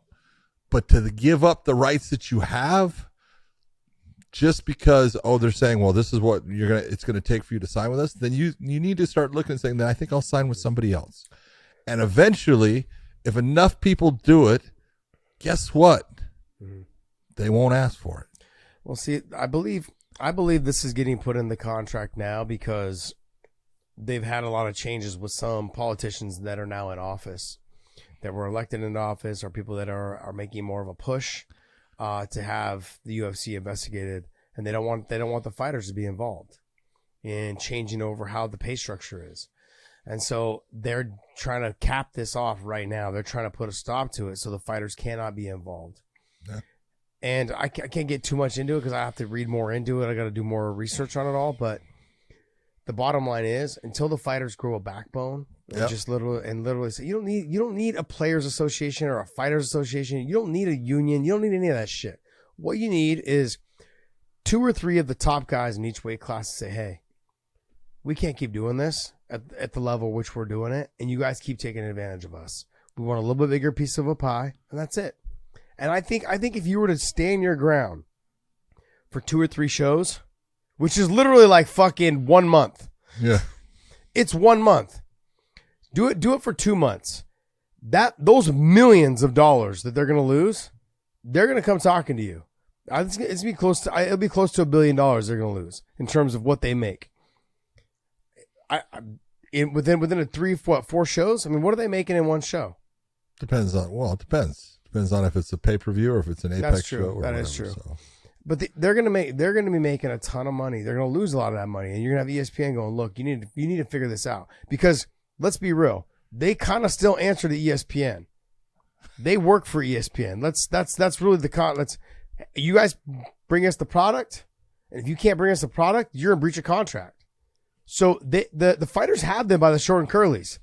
But to give up the rights that you have just because, they're saying, well, this is what it's going to take for you to sign with us, then you need to start looking and saying, then I think I'll sign with somebody else. And eventually, if enough people do it, guess what? Mm-hmm. They won't ask for it. Well, see, I believe this is getting put in the contract now because they've had a lot of changes with some politicians that are now in office, that were elected into office, or people that are making more of a push to have the UFC investigated, and they don't want the fighters to be involved in changing over how the pay structure is. And so they're trying to cap this off right now. They're trying to put a stop to it so the fighters cannot be involved. Yeah. And I can't get too much into it because I have to read more into it. I got to do more research on it all. But the bottom line is, until the fighters grow a backbone, just literally say, you don't need a players association or a fighters association. You don't need a union. You don't need any of that shit. What you need is 2 or 3 of the top guys in each weight class to say, hey, we can't keep doing this at the level which we're doing it, and you guys keep taking advantage of us. We want a little bit bigger piece of a pie, and that's it. And I think if you were to stand your ground for 2 or 3 shows, which is literally like fucking 1 month. Yeah. It's 1 month. Do it for 2 months. Those millions of dollars that they're going to lose, they're going to come talking to you. It'll be close to $1 billion they're going to lose in terms of what they make. Within a 4 shows. I mean, what are they making in one show? Depends on if it's a pay-per-view or if it's an Apex That's true. show. That is true. So. But they're going to be making a ton of money. They're going to lose a lot of that money, and you're going to have ESPN going, look, you need to figure this out, because let's be real, they kind of still answer to ESPN. They work for ESPN. That's really the you guys bring us the product, and if you can't bring us the product, you're in breach of contract. So the fighters have them by the short and curlies.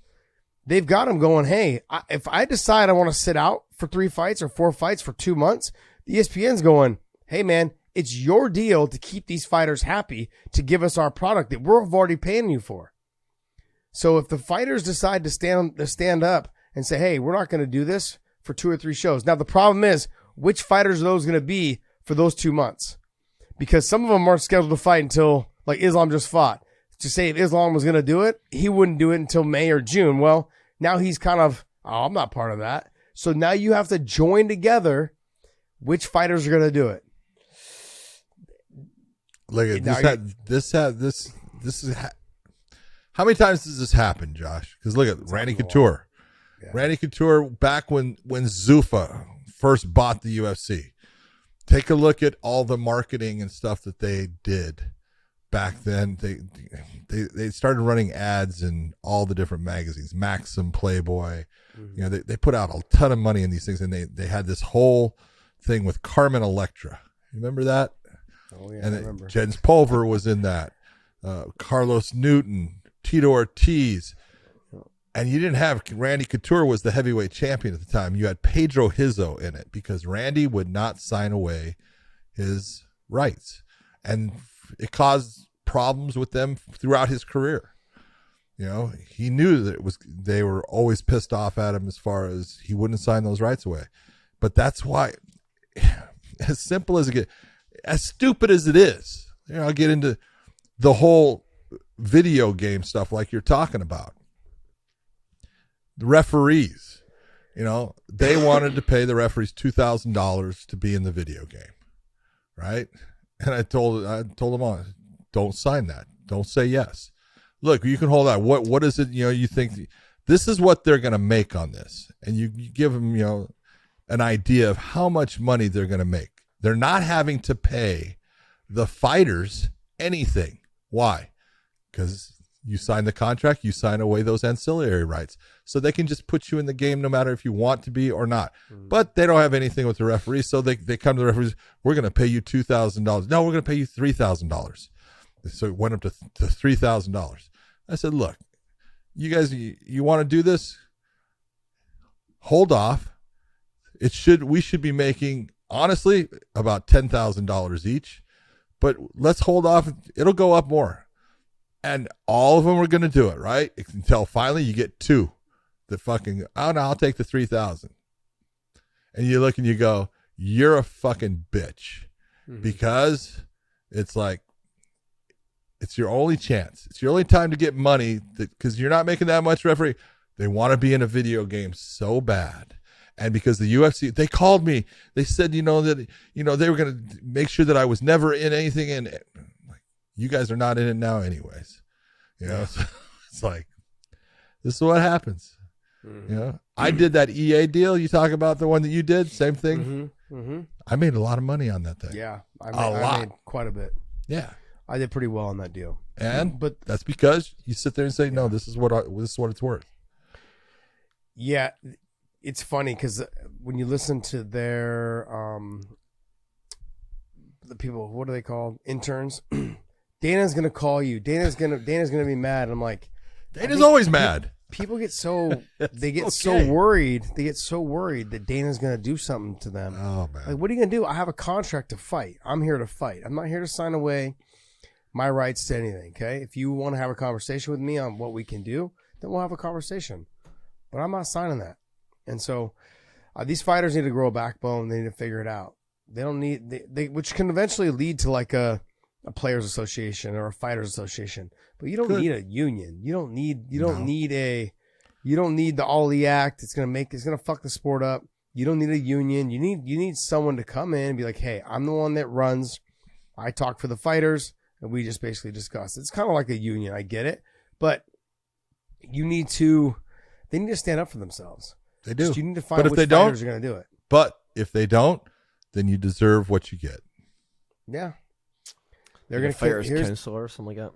They've got them going, hey, if I decide I want to sit out for 3 fights or 4 fights for 2 months, the ESPN's going, hey man, it's your deal to keep these fighters happy, to give us our product that we're already paying you for. So if the fighters decide to stand up and say, hey, we're not going to do this for 2 or 3 shows. Now the problem is, which fighters are those going to be for those 2 months? Because some of them aren't scheduled to fight until, like Islam just fought. To say if Islam was going to do it, he wouldn't do it until May or June. Well, now he's kind of, I'm not part of that. So now you have to join together which fighters are going to do it. Look at this is how many times does this happen, Josh? Because look at Randy Couture. Yeah. Randy Couture back when Zuffa first bought the UFC. Take a look at all the marketing and stuff that they did back then. They started running ads in all the different magazines, Maxim, Playboy. Mm-hmm. You know, they put out a ton of money in these things, and they had this whole thing with Carmen Electra. Remember that? Oh yeah, and I remember. Jens Pulver was in that. Carlos Newton, Tito Ortiz. And you didn't have Randy Couture was the heavyweight champion at the time. You had Pedro Hizzo in it because Randy would not sign away his rights. And it caused problems with them throughout his career. You know, he knew that they were always pissed off at him as far as he wouldn't sign those rights away. But that's why, as simple as it gets, as stupid as it is, you know, I'll get into the whole video game stuff like you're talking about. The referees, you know, they wanted to pay the referees $2,000 to be in the video game, right? And I told them all, don't sign that. Don't say yes. Look, you can hold out. What is it? You know, you think this is what they're going to make on this, and you give them, you know, an idea of how much money they're going to make. They're not having to pay the fighters anything. Why? Because you sign the contract, you sign away those ancillary rights. So they can just put you in the game no matter if you want to be or not. But they don't have anything with the referees, so they come to the referees, we're going to pay you $2,000. No, we're going to pay you $3,000. So it went up to $3,000. I said, look, you guys, you want to do this? Hold off. We should be making, honestly, about $10,000 each. But let's hold off. It'll go up more. And all of them are going to do it, right? Until finally you get 2 that fucking, oh no, I'll take the 3,000. And you look and you go, you're a fucking bitch. Mm-hmm. Because it's like, it's your only chance. It's your only time to get money because you're not making that much referee. They want to be in a video game so bad. And because the UFC, they called me, they said, you know, that, you know, they were going to make sure that I was never in anything in it. You guys are not in it now anyways. You know, so it's like, this is what happens. Mm-hmm. You know, I did that EA deal. You talk about the one that you did, same thing. Mm-hmm. Mm-hmm. I made a lot of money on that thing. Yeah. I made quite a bit. Yeah. I did pretty well on that deal. But that's because you sit there and say, no, this is what it's worth. Yeah. It's funny because when you listen to their, the people, what are they called? Interns. Dana's gonna call you. Dana's gonna be mad. I'm like, Dana's always mad. people get so okay. worried. They get so worried that Dana's going to do something to them. Oh man. Like, what are you going to do? I have a contract to fight. I'm here to fight. I'm not here to sign away my rights to anything. Okay. If you want to have a conversation with me on what we can do, then we'll have a conversation. But I'm not signing that. And so these fighters need to grow a backbone. They need to figure it out. They don't need they which can eventually lead to like a players association or a fighters association. But you don't need a union. You don't need the Ali Act. It's gonna fuck the sport up. You don't need a union. You need someone to come in and be like, hey, I'm the one that runs. I talk for the fighters, and we just basically discuss. It's kind of like a union. I get it, but they need to stand up for themselves. They do. Just you need to find which fighters are going to do it. But if they don't, then you deserve what you get. Yeah. They're going to fighter's counselor or something like that.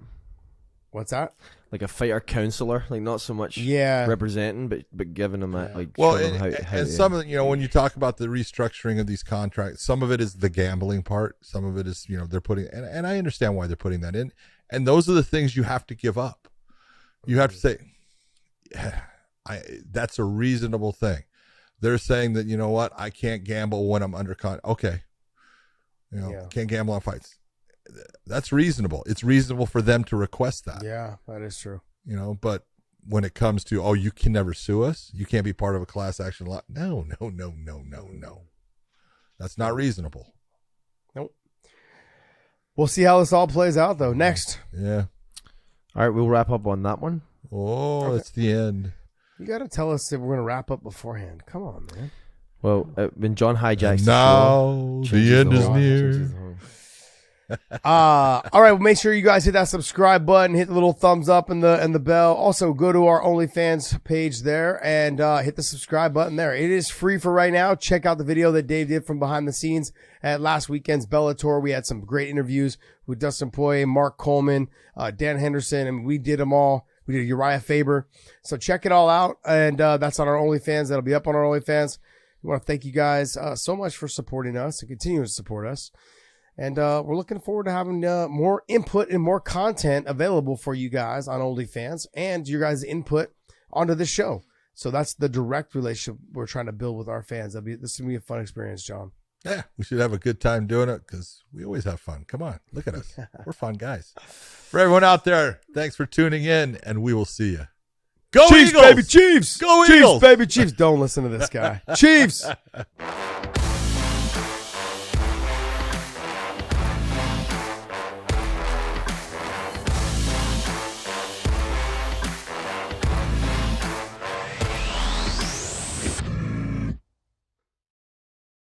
What's that? Like a fighter counselor, like not so much representing, but giving them and some of the, when you talk about the restructuring of these contracts, some of it is the gambling part. Some of it is, they're putting, and I understand why they're putting that in. And those are the things you have to give up. You have to say, that's a reasonable thing. They're saying that, you know what, I can't gamble when I'm under contract. Okay. Can't gamble on fights. That's reasonable. It's reasonable for them to request that. Yeah, that is true. But when it comes to, you can never sue us, you can't be part of a class action law. No. That's not reasonable. Nope. We'll see how this all plays out, though. Next. Yeah. All right, we'll wrap up on that one. Oh, okay. It's the end. You got to tell us if we're going to wrap up beforehand. Come on, man. Well, when John hijacks now the end is near. All right, well, make sure you guys hit that subscribe button, hit the little thumbs up and the bell. Also, go to our OnlyFans page there and hit the subscribe button there. It is free for right now. Check out the video that Dave did from behind the scenes at last weekend's Bellator. We had some great interviews with Dustin Poirier, Mark Coleman, Dan Henderson, and we did them all. We did Uriah Faber. So check it all out, and that's on our OnlyFans. That'll be up on our OnlyFans. We want to thank you guys so much for supporting us and continuing to support us. And we're looking forward to having more input and more content available for you guys on OnlyFans and your guys' input onto the show. So that's the direct relationship we're trying to build with our fans. This is going to be a fun experience, John. Yeah, we should have a good time doing it because we always have fun. Come on, look at us. We're fun guys. For everyone out there, thanks for tuning in, and we will see you. Go Chiefs, Eagles! baby, Chiefs! Go Chiefs, Eagles! baby, Chiefs. Don't listen to this guy. Chiefs!